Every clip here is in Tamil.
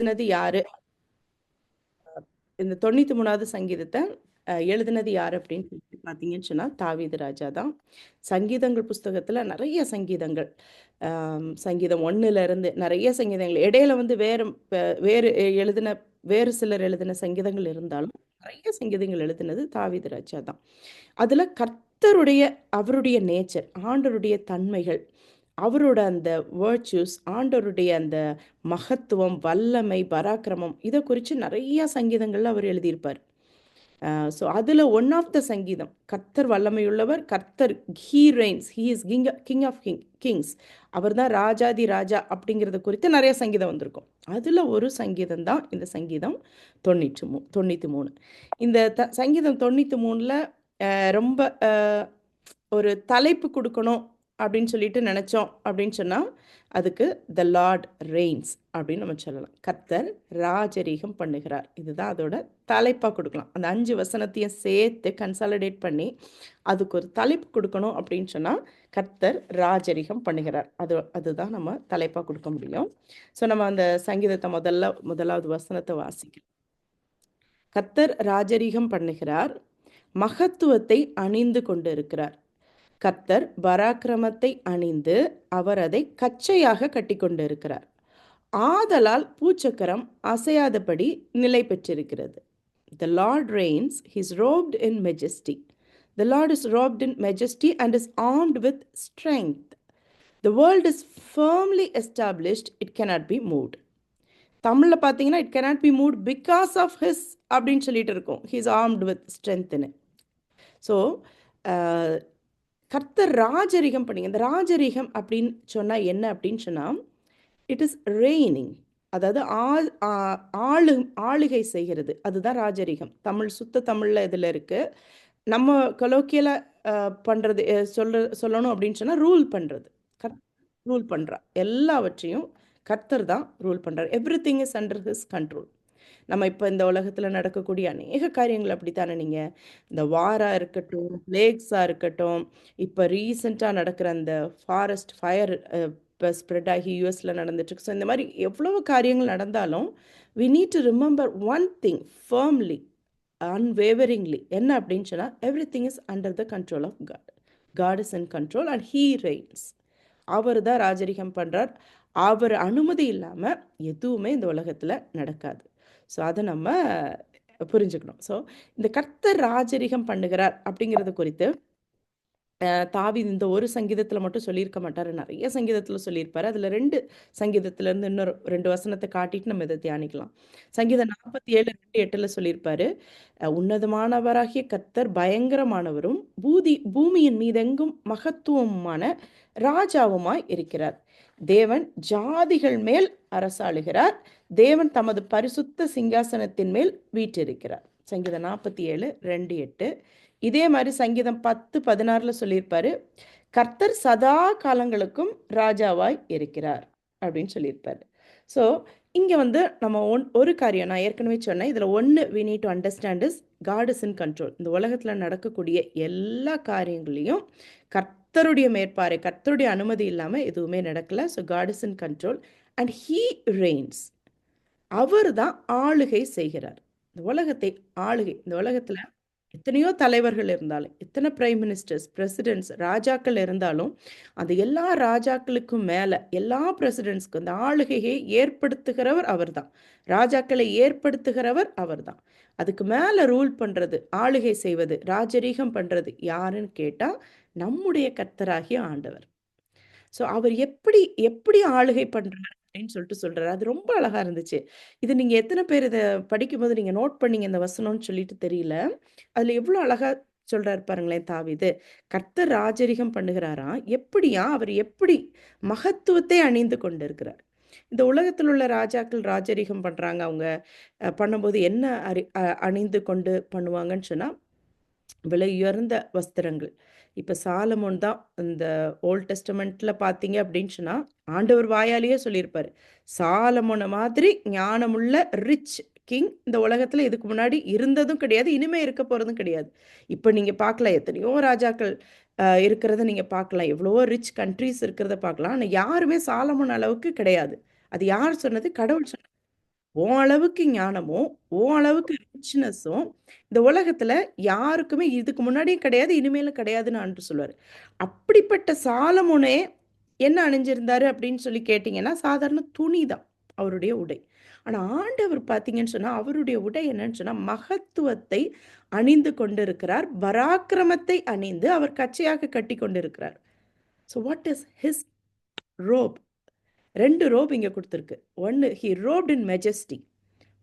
எழுதினது யாரு? இந்த 93வது சங்கீதத்தை எழுதினது யாரு அப்படின்னு சொல்லி பார்த்தீங்கன்னு சொன்னா தாவீது ராஜா தான். சங்கீதங்கள் புஸ்தகத்துல நிறைய சங்கீதங்கள், சங்கீதம் 1ல இருந்து நிறைய சங்கீதங்கள், இடையில வந்து வேறு எழுதின வேறு சிலர் எழுதின சங்கீதங்கள் இருந்தாலும் நிறைய சங்கீதங்கள் எழுதினது தாவீது ராஜா தான். அதுல கர்த்தருடைய அவருடைய நேச்சர், ஆண்டவருடைய தன்மைகள், அவரோட அந்த வேர்ச்சுஸ், ஆண்டவருடைய அந்த மகத்துவம், வல்லமை, பராக்கிரமம் இதை குறித்து நிறைய சங்கீதங்கள்ல அவர் எழுதியிருப்பார். ஸோ அதில் ஒன் ஆஃப் த சங்கீதம், கர்த்தர் வல்லமையுள்ளவர், கர்த்தர் he reigns, he is king of kings, அவர் தான் ராஜாதி ராஜா அப்படிங்கிறத குறித்து நிறைய சங்கீதம் வந்திருக்கும். அதில் ஒரு சங்கீதம் தான் இந்த சங்கீதம் 93. இந்த சங்கீதம் 93ல் ரொம்ப ஒரு தலைப்பு கொடுக்கணும் அப்படின்னு சொல்லிட்டு நினச்சோம் அப்படின்னு சொன்னால் அதுக்கு த லார்ட் ரெயின்ஸ் அப்படின்னு நம்ம சொல்லலாம். கர்த்தர் ராஜரீகம் பண்ணுகிறார், இதுதான் அதோட தலைப்பாக கொடுக்கலாம். அந்த 5 வசனத்தையும் சேர்த்து கன்சாலிடேட் பண்ணி அதுக்கு ஒரு தலைப்பு கொடுக்கணும் அப்படின்னு சொன்னால் கர்த்தர் ராஜரீகம் பண்ணுகிறார், அதுதான் நம்ம தலைப்பாக கொடுக்க முடியும். ஸோ நம்ம அந்த சங்கீதத்தை முதலாவது வசனத்தை வாசிக்கலாம். கர்த்தர் ராஜரீகம் பண்ணுகிறார், மகத்துவத்தை அணிந்து கொண்டு இருக்கிறார். கர்த்தர் பராக்கிரமத்தை அணிந்து அவர் அதை கச்சையாக கட்டிக்கொண்டு இருக்கிறார். ஆதலால் பூச்சக்கரம் அசையாதபடி நிலை பெற்றிருக்கிறது. The Lord reigns, he is robed in majesty. The Lord is robed in majesty and is armed with strength. The world is firmly established, it cannot be moved. தமிழில் பார்த்தீங்கன்னா it cannot be moved because of his அப்படின்னு சொல்லிட்டு இருக்கும். He is armed with strength in it. So கர்த்தர் ராஜரீகம் பண்ணீங்க. இந்த ராஜரீகம் அப்படின்னு சொன்னால் என்ன அப்படின்னு சொன்னால் இட் இஸ் ரெய்னிங், அதாவது ஆளுகை செய்கிறது, அதுதான் ராஜரீகம். சுத்த தமிழில் இதில் இருக்குது. நம்ம கொலோக்கியலாக பண்ணுறது சொல்லணும் அப்படின்னு சொன்னால் ரூல் பண்ணுறது. ரூல் பண்ணுறா, எல்லாவற்றையும் கர்த்தர் தான் ரூல் பண்ணுறார். Everything is under his control. நம்ம இப்போ இந்த உலகத்தில் நடக்கக்கூடிய அநேக காரியங்கள் அப்படித்தானே. நீங்கள் இந்த வாராக இருக்கட்டும், பிளேக்ஸாக இருக்கட்டும், இப்போ ரீசெண்டாக நடக்கிற அந்த ஃபாரஸ்ட் ஃபயர் இப்போ ஸ்ப்ரெட் ஆகி யூஎஸில் நடந்துட்டுருக்கு. ஸோ இந்த மாதிரி எவ்வளவு காரியங்கள் நடந்தாலும் we need to remember one thing firmly, unwaveringly. என்ன அப்படின்னு சொன்னால் everything is under the control of God. God is in control and he reigns. அவர் தான் ராஜரீகம் பண்ணுறார். அவர் அனுமதி இல்லாமல் எதுவுமே இந்த உலகத்தில் நடக்காது. ஸோ அதை நம்ம புரிஞ்சுக்கணும். ஸோ இந்த கர்த்தர் ராஜரீகம் பண்ணுகிறார் அப்படிங்கிறது குறித்து தாவீது இந்த ஒரு சங்கீதத்தில் மட்டும் சொல்லியிருக்க மாட்டார், நிறைய சங்கீதத்தில் சொல்லியிருப்பார். அதில் 2 சங்கீதத்திலேருந்து இன்னொரு 2 வசனத்தை காட்டிட்டு நம்ம இதை தியானிக்கலாம். சங்கீதம் 47:8 சொல்லியிருப்பாரு, உன்னதமானவராகிய கர்த்தர் பயங்கரமானவரும் பூமியின் மீதெங்கும் மகத்துவமான ராஜாவுமாய் இருக்கிறார். தேவன் ஜாதிகள் மேல் அரசாளுகிறார், தேவன் தமது பரிசுத்த சிங்காசனத்தின் மேல் வீற்றிருக்கிறார். சங்கீதம் 47:2-8. இதே மாதிரி சங்கீதம் 10:16 சொல்லியிருப்பாரு, கர்த்தர் சதா காலங்களுக்கும் ராஜாவாய் இருக்கிறார் அப்படின்னு சொல்லியிருப்பாரு. ஸோ இங்கே வந்து நம்ம ஒரு காரியம் நான் ஏற்கனவே சொன்னேன், இதில் ஒன்று we need to understand is God is in control. இந்த உலகத்தில் நடக்கக்கூடிய எல்லா காரியங்களையும் கர்த்தருடைய மேற்பார்வை, கர்த்தருடைய அனுமதி இல்லாமல் எதுவுமே நடக்கலை. So God is in control and he reigns. அவர் தான் ஆளுகை செய்கிறார் இந்த உலகத்தை. இந்த உலகத்தில் எத்தனையோ தலைவர்கள் இருந்தாலும், எத்தனை பிரைம் மினிஸ்டர்ஸ், பிரசிடென்ட்ஸ், ராஜாக்கள் இருந்தாலும் அந்த எல்லா ராஜாக்களுக்கும் மேலே எல்லா பிரசிடென்ட்ஸ்க்கும் இந்த ஆளுகையை ஏற்படுத்துகிறவர் அவர் தான். ராஜாக்களை ஏற்படுத்துகிறவர் அவர் தான். அதுக்கு மேலே ரூல் பண்ணுறது, ஆளுகை செய்வது, ராஜரீகம் பண்ணுறது யாருன்னு கேட்டால் நம்முடைய கர்த்தராகிய ஆண்டவர். ஸோ அவர் எப்படி எப்படி ஆளுகை பண்ணுறாரு அப்படின்னு சொல்றாரு. அது ரொம்ப அழகா இருந்துச்சு. இது நீங்க எத்தனை பேர் இதை படிக்கும்போது நீங்க நோட் பண்ணீங்க இந்த வசனம்னு சொல்லிட்டு தெரியல. அதுல எவ்வளவு அழகா சொல்றாரு பாருங்களேன் தாவீது. கர்த்தர் ராஜரீகம் பண்ணுகிறாராம். எப்படியா அவர் எப்படி மகத்துவத்தை அணிந்து கொண்டு இருக்கிறார். இந்த உலகத்தில் உள்ள ராஜாக்கள் ராஜரீகம் பண்றாங்க. அவங்க பண்ணும்போது என்ன அணிந்து கொண்டு பண்ணுவாங்கன்னு சொன்னா விலை உயர்ந்த வஸ்திரங்கள். இப்போ சாலமோன் தான் இந்த ஓல்ட் டெஸ்டமெண்ட்ல பார்த்தீங்க அப்படின்னு சொன்னா ஆண்டவர் வாயாலேயே சொல்லியிருப்பாரு, சாலமோனை மாதிரி ஞானமுள்ள ரிச் கிங் இந்த உலகத்துல இதுக்கு முன்னாடி இருந்ததும் கிடையாது, இனிமே இருக்க போறதும் கிடையாது. இப்போ நீங்க பார்க்கலாம், எத்தனையோ ராஜாக்கள் இருக்கிறத நீங்க பார்க்கலாம், எவ்வளவோ ரிச் கண்ட்ரிஸ் இருக்கிறத பார்க்கலாம். ஆனால் யாருமே சாலமோன் அளவுக்கு கிடையாது. அது யார் சொன்னது? கடவுள் சொன்னது. உன் அளவுக்கு ஞானமும், உன் அளவுக்கு ரிச்னஸும் இந்த உலகத்துல யாருக்குமே இதுக்கு முன்னாடியும் கிடையாது, இனிமேலும் கிடையாதுன்னு ஆண்டவர் சொல்லுவாரு. அப்படிப்பட்ட சாலமோனே என்ன அணிஞ்சிருந்தாரு அப்படின்னு சொல்லி கேட்டீங்கன்னா, சாதாரண துணி தான் அவருடைய உடை. ஆனா ஆண்டவர் பார்த்தீங்கன்னு சொன்னா, அவருடைய உடை என்னன்னு சொன்னா, மகத்துவத்தை அணிந்து கொண்டிருக்கிறார். பராக்கிரமத்தை அணிந்து அவர் கச்சையாக கட்டிக் கொண்டிருக்கிறார். So what is his rope? 2 rope இங்க குடுத்திருக்கு. ஒண்ணு ஹி ரோப்ட் இன் மெஜஸ்டி.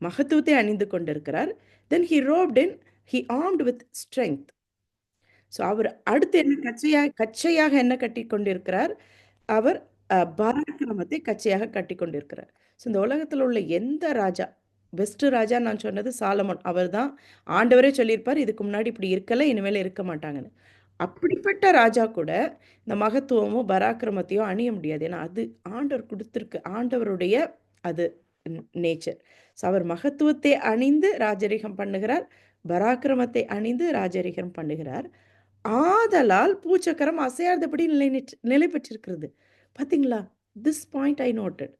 மகத்துவத்தை அணிந்து கொண்டிருக்கிறார். Then he robed in he armed with strength. So அவர் அடுத்து என்ன கச்சையாக என்ன கட்டிக் கொண்டிருக்கிறார்? அவர் பராக்கிரமத்தை கச்சையாக கட்டிக் கொண்டிருக்கிறார். ஸோ இந்த உலகத்துல உள்ள எந்த ராஜா, பெஸ்ட் ராஜா நான் சொன்னது சாலமோன். அவர்தான் ஆண்டவரே சொல்லியிருப்பார், இதுக்கு முன்னாடி இப்படி இருக்கல, இனிமேல் இருக்க மாட்டாங்கன்னு. அப்படிப்பட்ட ராஜா கூட இந்த மகத்துவமும், பராக்கிரமத்தையும் அணிய முடியாது. ஏன்னா அது ஆண்டவர் குடுத்திருக்கு. ஆண்டவருடைய அது நேச்சர். ஸோ அவர் மகத்துவத்தை அணிந்து ராஜரிகம் பண்ணுகிறார். பராக்கிரமத்தை அணிந்து ராஜரிகம் பண்ணுகிறார். ஆதலால் பூச்சக்கரம் அசையாதபடி நிலை பெற்றிருக்கிறது. பார்த்தீங்களா? This point I noted.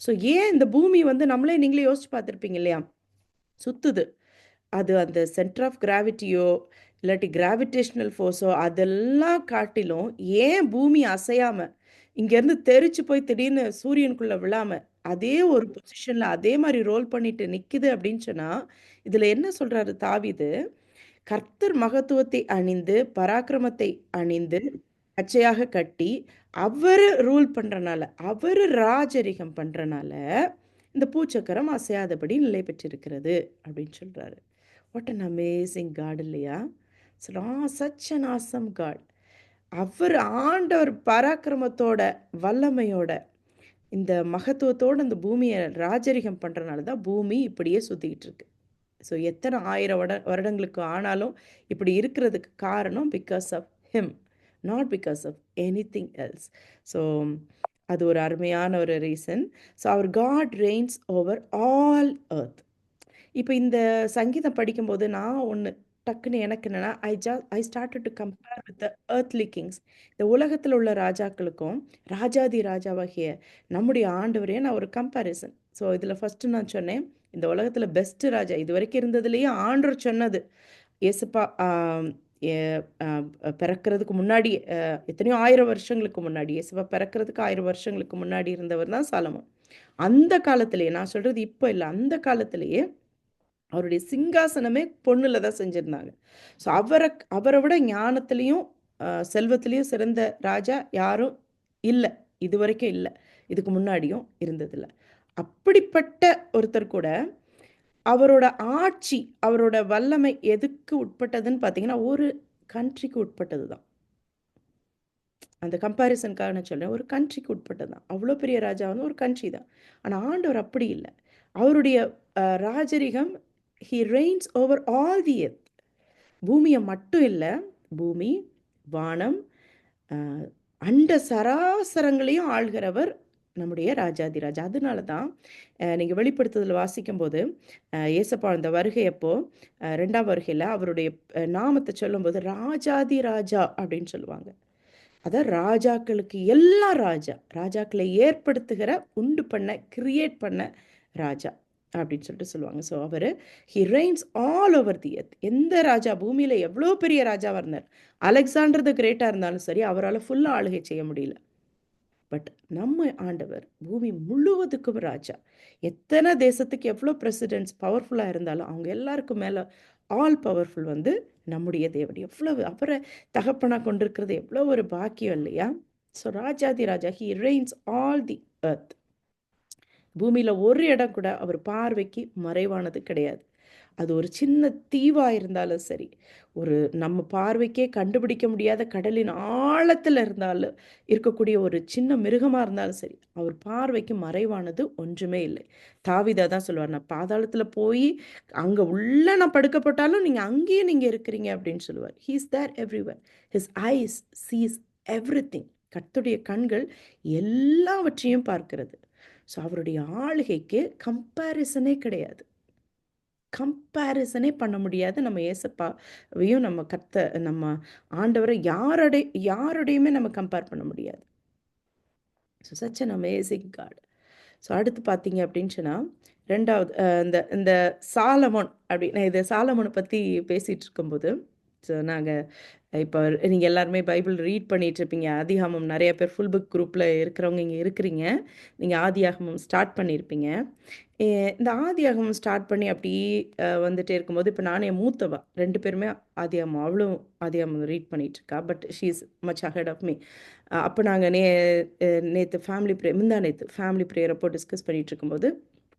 So ஏன் இந்த பூமி வந்து நம்மளே நீங்களே யோசிச்சு பார்த்துருப்பீங்க இல்லையா? சுத்துது. அது அந்த சென்டர் ஆஃப் கிராவிட்டியோ, இல்லாட்டி கிராவிடேஷனல் ஃபோர்ஸோ அதெல்லாம் காட்டிலும் ஏன் பூமி அசையாம, இங்கேருந்து தெறிச்சு போய் திடீர்னு சூரியனுக்குள்ள விழாம, அதே ஒரு பொசிஷன்ல அதே மாரி ரோல் பண்ணிட்டு நிக்குது அப்படின்னு சொன்னா, இதுல என்ன சொல்றாரு தாவீது? கர்த்தர் மகத்துவத்தை அணிந்து, பராக்கிரமத்தை அணிந்து, கச்சையாக கட்டி, அவரு ரூல் பண்றனால, அவரு ராஜரிகம் பண்றனால, இந்த பூச்சக்கரம் அசையாதபடி நிலை பெற்றிருக்கிறது அப்படின்னு சொல்றாரு. வாட் அன் அமேசிங் காட் இல்லையா? Such an awesome God. அவர் ஆண்டவர் பராக்கிரமத்தோட, வல்லமையோட, இந்த மகத்துவத்தோட இந்த பூமிய ராஜரிகம் பண்றனால தான் பூமி இப்படியே சுத்திக்கிட்டு இருக்கு. ஸோ எத்தனை 1000 வருடங்களுக்கு ஆனாலும் இப்படி இருக்கிறதுக்கு காரணம் because of him, not because of anything else. So அது ஒரு அருமையான ஒரு ரீசன். ஸோ அவர் God reigns over all earth. இப்போ இந்த சங்கீதம் படிக்கும்போது நான் ஒன்று டக்குன்னு எனக்கு என்னன்னா, I started to compare with the earthly kings. இந்த உலகத்தில் உள்ள ராஜாக்களுக்கும் ராஜாதி ராஜாவாகிய நம்முடைய ஆண்டவரையும் நான் ஒரு கம்பேரிசன். ஸோ இதில் ஃபஸ்ட்டு நான் சொன்னேன், இந்த உலகத்தில் பெஸ்ட் ராஜா இது வரைக்கும் இருந்ததுலேயே ஆண்டவர் சொன்னது ஏசப்பா பிறக்கிறதுக்கு முன்னாடி எத்தனையோ 1000 வருஷங்களுக்கு முன்னாடி, ஏசப்பா பிறக்கிறதுக்கு 1000 வருஷங்களுக்கு முன்னாடி இருந்தவர் தான் சாலமோன். அந்த காலத்திலேயே, நான் சொல்றது இப்போ இல்லை, அந்த காலத்திலேயே அவருடைய சிங்காசனமே பொண்ணுல தான் செஞ்சிருந்தாங்க. ஸோ அவரை விட ஞானத்திலையும் செல்வத்திலையும் சிறந்த ராஜா யாரும் இல்லை, இது வரைக்கும் இல்லை, இதுக்கு முன்னாடியும் இருந்ததில்ல. அப்படிப்பட்ட ஒருத்தர் கூட அவரோட ஆட்சி, அவரோட வல்லமை எதுக்கு உட்பட்டதுன்னு பார்த்தீங்கன்னா, ஒரு கண்ட்ரிக்கு உட்பட்டது தான். அந்த கம்பேரிசனுக்காக நான் சொல்றேன். ஒரு கண்ட்ரிக்கு உட்பட்டது தான். அவ்வளோ பெரிய ராஜா வந்து ஒரு கண்ட்ரி தான். ஆனா ஆண்டவர் அப்படி இல்ல. அவருடைய ராஜரிகம் he reigns over all the earth. பூமிய மட்டும் இல்ல, பூமி, வானம், அ அண்ட சராசரங்களையும் ஆள்கிறவர் நம்முடைய ராஜாதி ராஜா. அதனால தான் நீங்க வெளிப்படுத்துதல வாசிக்கும்போது, இயேசப்பா அந்த வருகையப்போ 2ஆம் வருகையில அவருடைய நாமத்த சொல்லும்போது, ராஜாதி ராஜா அப்படின்னு சொல்லுவாங்க. அதான் ராஜாக்களுக்கு எல்லாம் ராஜா. ராஜாக்களை ஏற்படுத்துகிற, உண்டு பண்ண, கிரியேட் பண்ண ராஜா அப்படின்னு சொல்லிட்டு சொல்லுவாங்க. ஸோ அவரு he reigns all over the earth. எந்த ராஜா பூமியில எவ்வளோ பெரிய ராஜாவா இருந்தார். அலெக்சாண்டர் த கிரேட்டா இருந்தாலும் சரி, அவரால ஃபுல்லா ஆளுகை செய்ய முடியல. பட் நம்ம ஆண்டவர் பூமி முழுவதுக்கும் ராஜா. எத்தனை தேசத்துக்கு எவ்வளோ பிரசிடென்ட்ஸ் பவர்ஃபுல்லா இருந்தாலும், அவங்க எல்லாருக்கும் மேல ஆல் பவர்ஃபுல் வந்து நம்முடைய தேவன். எவ்வளவு அவரை தகப்பனா கொண்டிருக்கிறது எவ்வளோ ஒரு பாக்கியம் இல்லையா? ஸோ ராஜாதி ராஜா he reigns all the earth. பூமியில ஒரு இடம் கூட அவர் பார்வைக்கு மறைவானது கிடையாது. அது ஒரு சின்ன தீவா இருந்தாலும் சரி, ஒரு நம்ம பார்வைக்கே கண்டுபிடிக்க முடியாத கடலின் ஆழத்துல இருந்தாலும் இருக்கக்கூடிய ஒரு சின்ன மிருகமா இருந்தாலும் சரி, அவர் பார்வைக்கு மறைவானது ஒன்றுமே இல்லை. தாவீது அதான் சொல்லுவார், "நான் பாதாளத்துல போய் அங்க உள்ள நான் படுக்க போட்டாலும் நீங்க அங்கேயே நீங்க இருக்கிறீங்க" அப்படின்னு சொல்லுவார். He is there everywhere. His eyes sees everything. கர்த்தருடைய கண்கள் எல்லாவற்றையும் பார்க்கிறது. ஸோ அவருடைய ஆளுகைக்கு கம்பேரிசனே கிடையாது. கம்பேரிசனே பண்ண முடியாது. நம்ம ஏசப்பாவையும் நம்ம ஆண்டவரை யாரோடையுமே நம்ம கம்பேர் பண்ண முடியாது. So such an amazing God. So அடுத்து பார்த்தீங்க அப்படின்னு சொன்னா, 2வது இந்த இந்த சாலமோன் அப்படின்னு இது சாலமோன பத்தி பேசிட்டு இருக்கும்போது, ஸோ நாங்க இப்ப நீங்க எல்லாருமே பைபிள் ரீட் பண்ணிட்டு இருப்பீங்க. ஆதியாகமம் நெறைய பேர் ஃபுல் புக் குரூப்ல இருக்கிறவங்க இங்க இருக்கிறீங்க. நீங்க ஆதியாகமம் ஸ்டார்ட் பண்ணியிருப்பீங்க. எ இந்த ஆதியாகமம் ஸ்டார்ட் பண்ணி அப்படியே வந்துட்டே இருக்கும்போது, இப்ப நானு என் மூத்தவ 2 பேருமே ஆதியாகமம். அவளும் ஆதியாகமம் ரீட் பண்ணிட்டு இருக்கா. But she is much ahead of me. அப்ப நாங்க நேத்து முந்தா நேத்து ஃபேமிலி பிரேயர் அப்போ டிஸ்கஸ் பண்ணிட்டு இருக்கும்போது,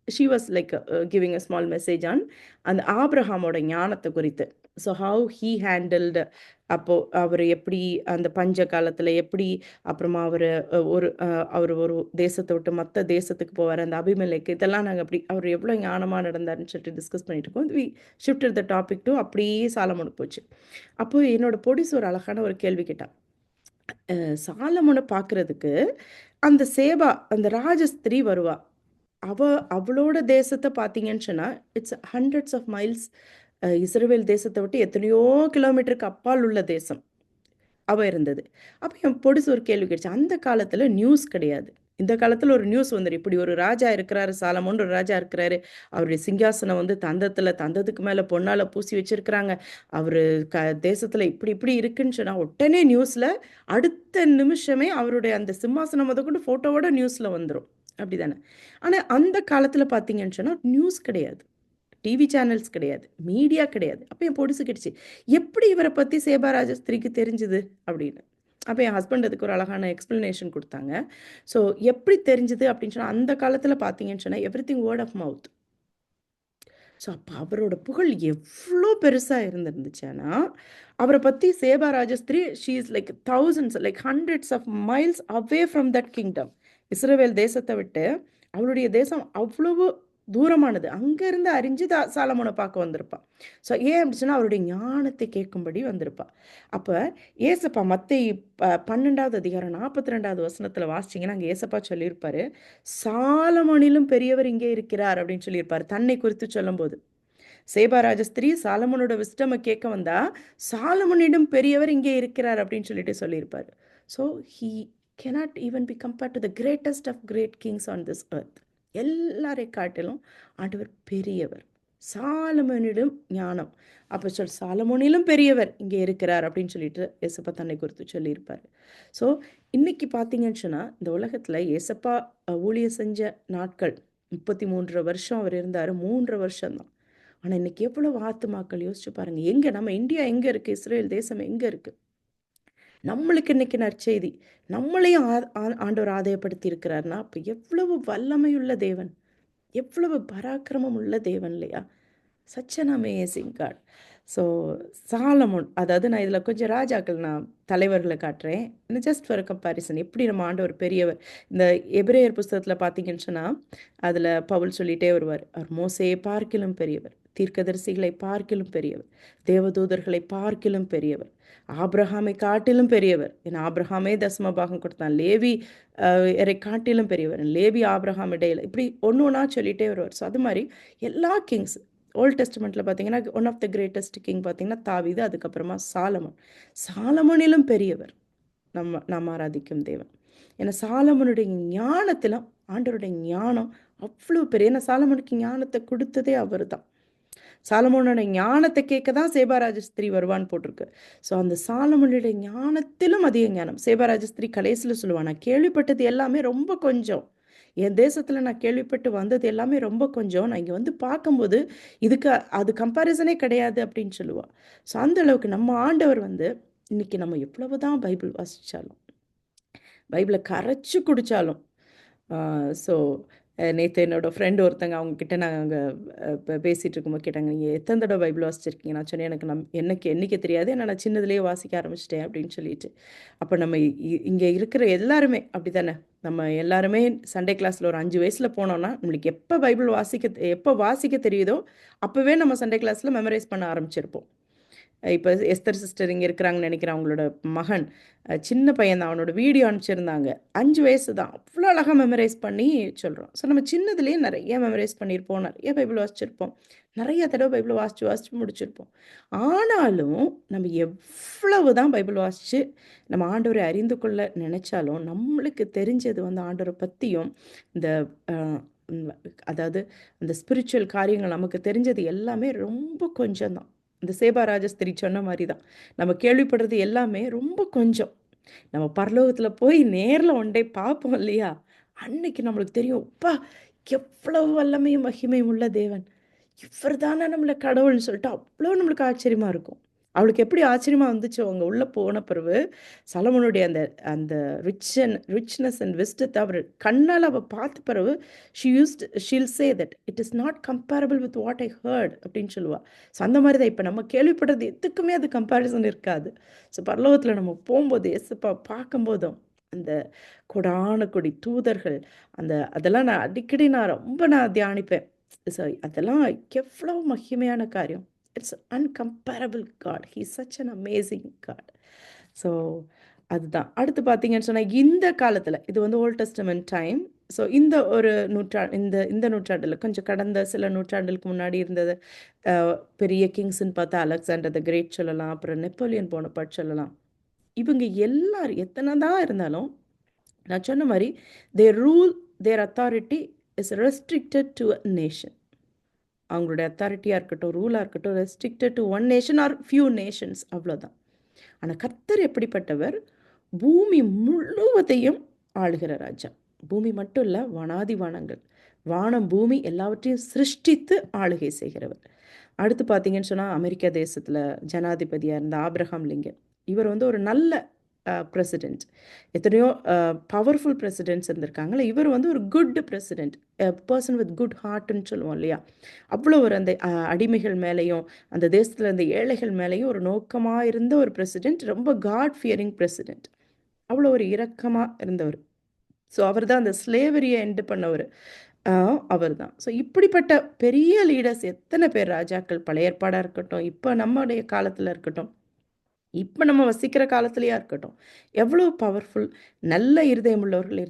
she was like giving a small message on அந்த ஆபிரகாமோட ஞானத்த குறித்து. ஸோ ஹவ் ஹி ஹேண்டில்டு அப்போ அவரு எப்படி அந்த பஞ்ச காலத்துல எப்படி அப்புறமா அவரு ஒரு தேசத்த விட்டு மத்த தேசத்துக்கு போவாரு. அந்த அபிமெலேக்கு இதெல்லாம் நாங்க அப்படி அவரு எவ்வளோ ஞானமா நடந்தாருன்னு சொல்லிட்டு டிஸ்கஸ் பண்ணிட்டு இருக்கோம். We shifted the topic to அப்படியே சாலமோனுக்கு போச்சு. அப்போ என்னோட பொடிசு ஒரு அழகான ஒரு கேள்வி கேட்டா. சாலமோன பார்க்கறதுக்கு அந்த சேபா அந்த ராஜஸ்திரீ வருவா. அவ அவளோட தேசத்த பார்த்தீங்கன்னு சொன்னா, இட்ஸ் ஹண்ட்ரட்ஸ் ஆஃப் மைல்ஸ். இஸ்ரவேல் தேசத்த விட்டு எத்தனையோ கிலோமீட்டருக்கு அப்பால் உள்ள தேசம். அவ இருந்தது. அப்ப என் பொடிசு ஒரு கேள்வி கேட்டுச்சு. அந்த காலத்துல நியூஸ் கிடையாது. இந்த காலத்துல ஒரு நியூஸ் வந்துரும். இப்படி ஒரு ராஜா இருக்கிறாரு, சாலமோன்னு ஒரு ராஜா இருக்கிறாரு. அவருடைய சிங்காசனம் வந்து தந்தத்துக்கு மேல பொன்னால பூசி வச்சிருக்கிறாங்க. அவரு தேசத்துல இப்படி இப்படி இருக்குன்னு சொன்னா, உடனே நியூஸ்ல அடுத்த நிமிஷமே அவருடைய அந்த சிம்மாசனம் முதற்கொண்டு ஃபோட்டோவோட நியூஸ்ல வந்துரும். அப்படிதானே? ஆனா அந்த காலத்துல பார்த்தீங்கன்னு சொன்னா, நியூஸ் கிடையாது. டிவி சேனல்ஸ் கிடையாது. மீடியா கிடையாது. அப்ப என் பொடுசு கேட்டுச்சு. எப்படி இவர பத்தி சேபா ராஜஸ்திரிக்கு தெரிஞ்சது? அப்படின்னு. அப்ப என் ஹஸ்பண்ட் அதுக்கு ஒரு அழகான எக்ஸ்ப்ளனேஷன் குடுத்தாங்க. ஸோ எப்படி தெரிஞ்சது அப்படின்னு சொன்னா, அந்த காலத்துல பார்த்தீங்கன்னு சொன்னா, everything word of mouth. So அப்ப அவரோட புகழ் எவ்ளோ பெருசா இருந்திருந்துச்சுன்னா, அவர பத்தி சேபா ராஜஸ்திரி she is like thousands like hundreds of miles away from that kingdom. இஸ்ரவேல் தேசத்த விட்டு அவளுடைய தேசம் அவ்வளவு தூரமானது. அங்க இருந்து அறிஞ்சு சாலமோன பார்க்க வந்திருப்பா. ஸோ ஏன் அப்படி சொன்னா, அவருடைய ஞானத்தை கேட்கும்படி வந்திருப்பா. அப்ப ஏசப்பா மத்தேயு 12வது அதிகாரம் 42வது வசனத்துல வாசிச்சீங்கன்னா, அங்க ஏசப்பா சொல்லியிருப்பாரு, "சாலமோனிலும் பெரியவர் இங்கே இருக்கிறார்" அப்படின்னு சொல்லியிருப்பாரு. தன்னை குறித்து சொல்லும்போது. சேபா ராஜஸ்திரி சாலமோனோட விஸ்டம கேட்க வந்தா, "சாலமோனிடம் பெரியவர் இங்கே இருக்கிறார்" அப்படின்னு சொல்லிட்டு சொல்லியிருப்பாரு. So he cannot even be compared to the greatest of great kings on this earth. எல்லாரை காட்டிலும் ஆண்டவர் பெரியவர். சாலமோனிடம் ஞானம். அப்ப சாலமோனிலும் பெரியவர் இங்கே இருக்கிறார் அப்படின்னு சொல்லிட்டு ஏசப்பா தன்னை குறித்து சொல்லியிருப்பாரு. ஸோ இன்னைக்கு பார்த்தீங்கன்னு சொன்னா, இந்த உலகத்துல ஏசப்பா ஊழியம் செஞ்ச நாட்கள் 33 வருஷம் அவர் இருந்தாரு. 3 வருஷம் தான். ஆனா இன்னைக்கு எவ்வளவு ஆத்துமாக்கள் யோசிச்சு பாருங்க. எங்க நம்ம இந்தியா எங்க இருக்கு? இஸ்ரேல் தேசம் எங்க இருக்கு? நம்மளுக்கு இன்னைக்கு நற்செய்தி. நம்மளையும் ஆண்டவர் ஆதாயப்படுத்தி இருக்கிறார்னா, அப்ப எவ்வளவு வல்லமையுள்ள தேவன். எவ்வளவு பராக்கிரமம் உள்ள தேவன் இல்லையா? Such an amazing God. So Solomon அதாவது நான் இதில் கொஞ்சம் ராஜாக்கள் நான் தலைவர்களை காட்டுறேன். ஜஸ்ட் ஃபார் கம்பேரிசன் எப்படி நம்ம ஆண்டவர் பெரியவர். இந்த எபிரேயர் புஸ்தகத்தில் பார்த்தீங்கன்னு சொன்னால் அதில் பவுல் சொல்லிட்டே வருவார். அவர் மோசேயை பார்க்கிலும் பெரியவர், தீர்க்கதரிசிகளை பார்க்கிலும் பெரியவர், தேவதூதர்களை பார்க்கிலும் பெரியவர், ஆபிரகாமை காட்டிலும் பெரியவர். ஏன்னா ஆபிரகாமே தசம பாகம் கொடுத்தான். லேவி எரை காட்டிலும் பெரியவர். லேவி ஆபிரகாம் இடையில இப்படி ஒன்று ஒன்றா சொல்லிட்டே வருவார். ஸோ அது மாதிரி எல்லா கிங்ஸ் ஓல்ட் டெஸ்டமெண்ட்டில் பார்த்தீங்கன்னா one of the greatest king பார்த்தீங்கன்னா தாவீது, அதுக்கப்புறமா சாலமோன். சாலமோனிலும் பெரியவர் நாம் ஆராதிக்கும் தேவன். ஏன்னா சாலமோனுடைய ஞானத்தில் ஆண்டவருடைய ஞானம் அவ்வளோ பெரிய. ஏன்னா சாலமோனுக்கு ஞானத்தை கொடுத்ததே அவர் தான். சாலமோனோட ஞானத்தை கேட்க தான் சேபாராஜஸ்திரி வருவான்னு போட்டிருக்கு. ஸோ அந்த சாலமோனுடைய ஞானத்திலும் அதிக ஞானம். சேபாராஜஸ்திரி கடைசியில் சொல்லுவான், நான் கேள்விப்பட்டது எல்லாமே ரொம்ப கொஞ்சம். என் தேசத்தில் நான் கேள்விப்பட்டு வந்தது எல்லாமே ரொம்ப கொஞ்சம். நான் இங்கே வந்து பார்க்கும்போது இதுக்கு அது கம்பேரிசனே கிடையாது அப்படின்னு சொல்லுவாள். ஸோ அந்த அளவுக்கு நம்ம ஆண்டவர் வந்து இன்னைக்கு நம்ம எவ்வளவுதான் பைபிள் வாசித்தாலும், பைபிளை கரைச்சி குடித்தாலும். ஸோ நேற்று என்னோட ஃப்ரெண்டு ஒருத்தங்க அவங்கக்கிட்ட நாங்கள் பேசிகிட்டு இருக்கும்போது கேட்டாங்க, நீங்கள் எத்தனை தடவை பைபிள் வாசிச்சிருக்கீங்க? நான் சொன்னேன், எனக்கு என்னைக்கு தெரியாது, ஏன்னா நான் சின்னதுலேயே வாசிக்க ஆரம்பிச்சிட்டேன் அப்படின்னு சொல்லிட்டு. அப்போ நம்ம இங்கே இருக்கிற எல்லாருமே அப்படி தானே. நம்ம எல்லாருமே சண்டே கிளாஸில் ஒரு 5 வயசில் போனோன்னா நம்மளுக்கு எப்போ வாசிக்க தெரியுதோ அப்போவே நம்ம சண்டே கிளாஸில் மெமரைஸ் பண்ண ஆரம்பிச்சிருப்போம். இப்போ எஸ்தர் சிஸ்டர் இங்கே இருக்கிறாங்கன்னு நினைக்கிறேன். அவங்களோட மகன் சின்ன பையன் தான். அவனோட வீடியோ அனுப்பிச்சிருந்தாங்க. 5 வயசு தான். அவ்வளோ அழகாக மெமரைஸ் பண்ணி சொல்கிறோம். ஸோ நம்ம சின்னதுலேயே நிறைய மெமரைஸ் பண்ணியிருப்போம். நிறைய பைபிள் வாசிச்சிருப்போம். நிறைய தடவை பைபிள் வாசித்து வாசித்து முடிச்சிருப்போம். ஆனாலும் நம்ம எவ்வளவு தான் பைபிள் வாசித்து நம்ம ஆண்டவரை அறிந்து கொள்ள நினைச்சாலும் நம்மளுக்கு தெரிஞ்சது வந்து ஆண்டவரை பற்றியும் இந்த அஹ், உம், அதாவது இந்த ஸ்பிரிச்சுவல் காரியங்கள் நமக்கு தெரிஞ்சது எல்லாமே ரொம்ப கொஞ்சம் தான். இந்த சேபா ராஜஸ்திரி சொன்ன மாதிரி தான். நம்ம கேள்விப்படுறது எல்லாமே ரொம்ப கொஞ்சம். நம்ம பரலோகத்தில் போய் நேரில் ஒன்றை பார்ப்போம் இல்லையா? அன்னைக்கு நம்மளுக்கு தெரியும், அப்பா எவ்வளவு வல்லமையும் மகிமையும் உள்ள தேவன், இவர் தானே நம்மளை கடவுள்னு சொல்லிட்டு அவ்வளோ நம்மளுக்கு ஆச்சரியமா இருக்கும். அவளுக்கு எப்படி ஆச்சரியமா வந்துச்சோ அங்கே உள்ள போன பிறகு, சலமோனுடைய அந்த அந்த ரிச்னஸ் அண்ட் விஸ்டத்தை அவர் கண்ணால் அவள் பார்த்த பிறகு she'll say that it is not comparable with what I heard அப்படின்னு சொல்லுவாள். ஸோ அந்த மாதிரி தான் இப்போ நம்ம கேள்விப்படுறது எதுக்குமே அது கம்பேரிசன் இருக்காது. ஸோ பரலோகத்தில் நம்ம போகும்போது எஸ்ப்பா பார்க்கும்போதும் அந்த கொடான கொடி தூதர்கள், அதெல்லாம் நான் ரொம்ப தியானிப்பேன். ஸோ அதெல்லாம் எவ்வளோ மகிமையான காரியம். It's uncomparable God. He such an amazing God. So அதுதான். அடுத்து பார்த்தீங்கன்னு சொன்னால் இந்த காலத்தில் இது வந்து ஓல்ட் டெஸ்டமெண்ட் டைம். ஸோ இந்த ஒரு இந்த இந்த நூற்றாண்டில் கொஞ்சம் கடந்த சில நூற்றாண்டுகளுக்கு முன்னாடி இருந்தது பெரிய கிங்ஸ்ன்னு பார்த்தா அலெக்சாண்டர் த கிரேட் சொல்லலாம், அப்புறம் நெப்போலியன் போனபார்ட் சொல்லலாம். இவங்க எல்லாரும் எத்தனை தான் இருந்தாலும் நான் சொன்ன மாதிரி their authority is restricted to a nation. அவங்களுடைய அத்தாரிட்டியாக இருக்கட்டும், ரூலாக இருக்கட்டும், restricted to one nation or few nations, அவ்வளோதான். ஆனால் கர்த்தர் எப்படிப்பட்டவர்? பூமி முழுவதையும் ஆளுகிற ராஜா. பூமி மட்டும் இல்லை, வனாதி வானங்கள், வானம் பூமி எல்லாவற்றையும் சிருஷ்டித்து ஆளுகை செய்கிறவர். அடுத்து பார்த்தீங்கன்னு சொன்னால் அமெரிக்கா தேசத்தில் ஜனாதிபதியாக இருந்த ஆப்ரஹாம் லிங்கன். இவர் வந்து ஒரு நல்ல பிரசிடெண்ட். எத்தனையோ பவர்ஃபுல் பிரசிடென்ட்ஸ் இருந்திருக்காங்களே, இவர் வந்து ஒரு good president, person with good ஹார்ட்னு சொல்லுவோம் இல்லையா? அவ்வளோ ஒரு அந்த அடிமைகள் மேலேயும் அந்த தேசத்தில் இருந்த ஏழைகள் மேலேயும் ஒரு நோக்கமாக இருந்த ஒரு பிரசிடெண்ட், ரொம்ப காட் ஃபியரிங் பிரசிடெண்ட், அவ்வளோ ஒரு இரக்கமாக இருந்தவர். ஸோ அவர் தான் அந்த ஸ்லேவரியை எண்டு பண்ணவர், அவர் தான். ஸோ இப்படிப்பட்ட பெரிய லீடர்ஸ் எத்தனை பேர், ராஜாக்கள், பழைய ஏற்பாடாக இருக்கட்டும், இப்போ நம்முடைய காலத்தில் இருக்கட்டும், இப்போ நம்ம வசிக்கிற காலத்துலையா இருக்கட்டும், எவ்வளோ பவர்ஃபுல் நல்ல இருதயம் உள்ளவர்கள்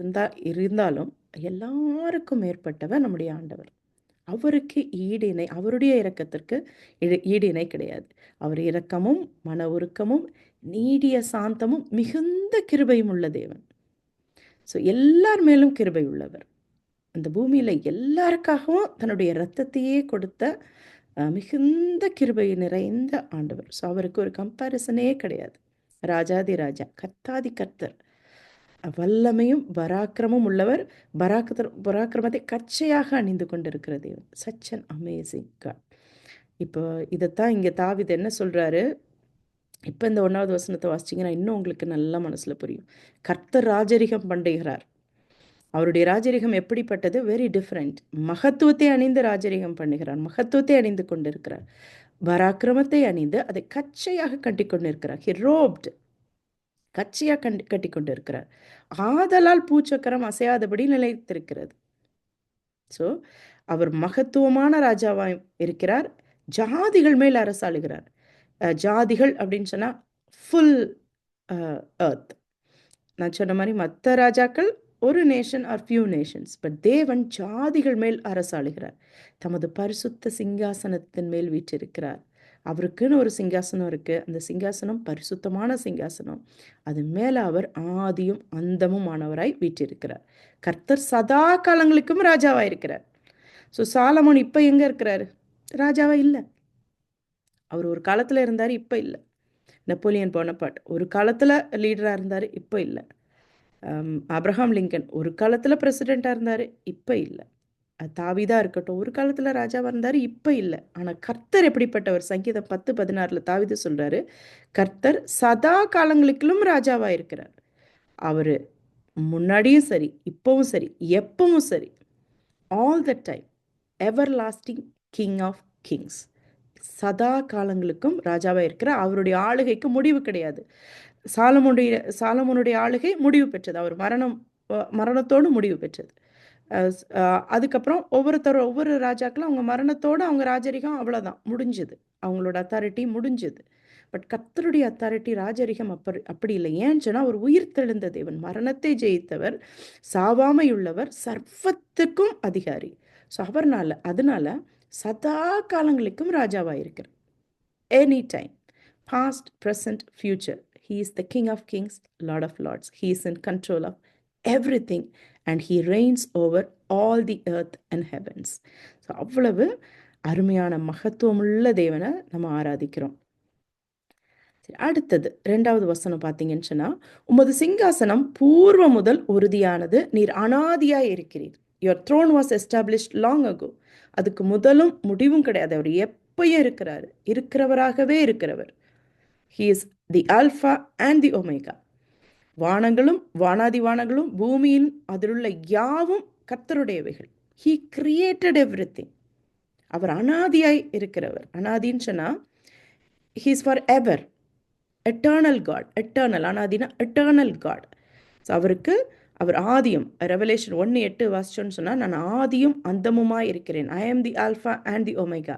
இருந்தாலும் எல்லாருக்கும் மேற்பட்டவர் நம்முடைய ஆண்டவர். அவருக்கு ஈடிணை, அவருடைய இரக்கத்திற்கு ஈடிணை கிடையாது. அவர் இரக்கமும் மன உருக்கமும் நீடிய சாந்தமும் மிகுந்த கிருபையும் உள்ள தேவன். ஸோ எல்லார் மேலும் கிருபை உள்ளவர். அந்த பூமியில் எல்லாருக்காகவும் தன்னுடைய இரத்தத்தையே கொடுத்த மிகுந்த கிருபை நிறைந்த ஆண்டவர். ஸோ அவருக்கு ஒரு கம்பேரிசனே கிடையாது. ராஜாதி ராஜா, கர்த்தாதி கர்த்தர், வல்லமையும் பராக்கிரமும் உள்ளவர். பராக்கிரமத்தை கச்சையாக அணிந்து கொண்டிருக்கிற தேவன். Such an amazing God. இப்போ இதைத்தான் இங்கே தாவீது என்ன சொல்கிறாரு? இப்போ இந்த 1வது வசனத்தை வாசிச்சிங்கன்னா இன்னும் உங்களுக்கு நல்லா மனசில் புரியும். கர்த்தர் ராஜரிகம் பண்ணுகிறார். அவருடைய ராஜரிகம் எப்படிப்பட்டது? Very different. மகத்துவத்தை அணிந்து ராஜரிகம் பண்ணுகிறார். மகத்துவத்தை அணிந்து கொண்டிருக்கிறார். பராக்கிரமத்தை அணிந்து அதை கச்சையாக கட்டி கொண்டிருக்கிறார். ஹி ரோப்டு, கச்சையாக கட்டி கொண்டிருக்கிறார். ஆதலால் பூச்சக்கரம் அசையாதபடி நிலைத்திருக்கிறது. ஸோ அவர் மகத்துவமான ராஜாவாய் இருக்கிறார். ஜாதிகள் மேல் அரசாளுகிறார். ஜாதிகள் அப்படின்னு சொன்னால் ஃபுல் எர்த். நான் சொன்ன மாதிரி மற்ற ராஜாக்கள் ஒரு nation or few nations, but தேவன் ஜாதிகள் மேல் அரசாளுகிறார். தமது பரிசுத்த சிங்காசனத்தின் மேல் வீற்றிருக்கிறார். அவருக்குன்னு ஒரு சிங்காசனம் இருக்குது. அந்த சிங்காசனம் பரிசுத்தமான சிங்காசனம். அது மேலே அவர் ஆதியும் அந்தமும் ஆனவராய் வீற்றிருக்கிறார். கர்த்தர் சதா காலங்களுக்கும் ராஜாவாக இருக்கிறார். ஸோ சாலமோன் இப்போ எங்கே இருக்கிறாரு? ராஜாவா இல்லை. அவர் ஒரு காலத்தில் இருந்தார், இப்போ இல்லை. நெப்போலியன் போனபார்ட் ஒரு காலத்தில் லீடராக இருந்தார், இப்போ இல்லை. ஆப்ரஹாம் லிங்கன் ஒரு காலத்தில் பிரசிடெண்ட்டாக இருந்தார், இப்போ இல்லை. தாவீதா இருக்கட்டும், ஒரு காலத்தில் ராஜாவாக இருந்தார், இப்போ இல்லை. ஆனால் கர்த்தர் எப்படிப்பட்டவர்? சங்கீதம் 10:16 தாவீது சொல்கிறாரு, கர்த்தர் சதா காலங்களுக்கும் ராஜாவாக இருக்கிறார். அவர் முன்னாடியும் சரி, இப்போவும் சரி, எப்பவும் சரி, all the time ever lasting king of kings. சதா காலங்களுக்கும் ராஜாவாக இருக்கிற அவருடைய ஆளுகைக்கு முடிவு கிடையாது. சாலமோனுடைய ஆளுகை முடிவு பெற்றது. அவர் மரணத்தோடு முடிவு பெற்றது. அதுக்கப்புறம் ஒவ்வொரு ராஜாக்களும் அவங்க மரணத்தோடு அவங்க ராஜரிகம் அவ்வளோதான் முடிஞ்சுது. அவங்களோட அத்தாரிட்டி முடிஞ்சுது. பட் கர்த்தருடைய அத்தாரிட்டி ராஜரிகம் அப்படி இல்லை. ஏன்னு சொன்னா அவர் உயிர் தெழுந்த தேவன், மரணத்தை ஜெயித்தவர், சாவாமையுள்ளவர், சர்வத்துக்கும் அதிகாரி. ஸோ அதனால சதா காலங்களுக்கும் ராஜாவாயிருக்கிறார். Any time, past, present, future. He is the King of Kings, Lord of Lords. He is in control of everything and he reigns over all the earth and heavens. So அவ்வளவு அருமையான மகத்துவமுள்ள தேவனை நம்ம ஆராதிக்கிறோம். சரி, அடுத்தது 2வது வசனம் பார்த்தீங்கன்னு சொன்னா, உமது சிங்காசனம் பூர்வ முதல் உறுதியானது, நீர் அனாதியாய் இருக்கிறீர். Your throne was established long ago. அதுக்கு முதலும் முடிவும் கிடையாது. அவர் எப்பயும் இருக்கிறாரு, இருக்கிறவராகவே இருக்கிறவர். He is the Alpha and the Omega. வானங்களும் வானாதி வானங்களும் பூமியின் அதிலுள்ள யாவும் கர்த்தருடையவைகள். He created everything. அவர் அனாதியாய் இருக்கிறவர். அனாதின்னு சொன்னா he is forever, eternal God. eternal, அனாதினா eternal God. ஸோ அவர் ஆதியும், ரெவலேஷன் 1:8 வாசிச்சோன்னு சொன்னா, நான் ஆதியும் அந்தமுமாய் இருக்கிறேன். I am the Alpha and the Omega,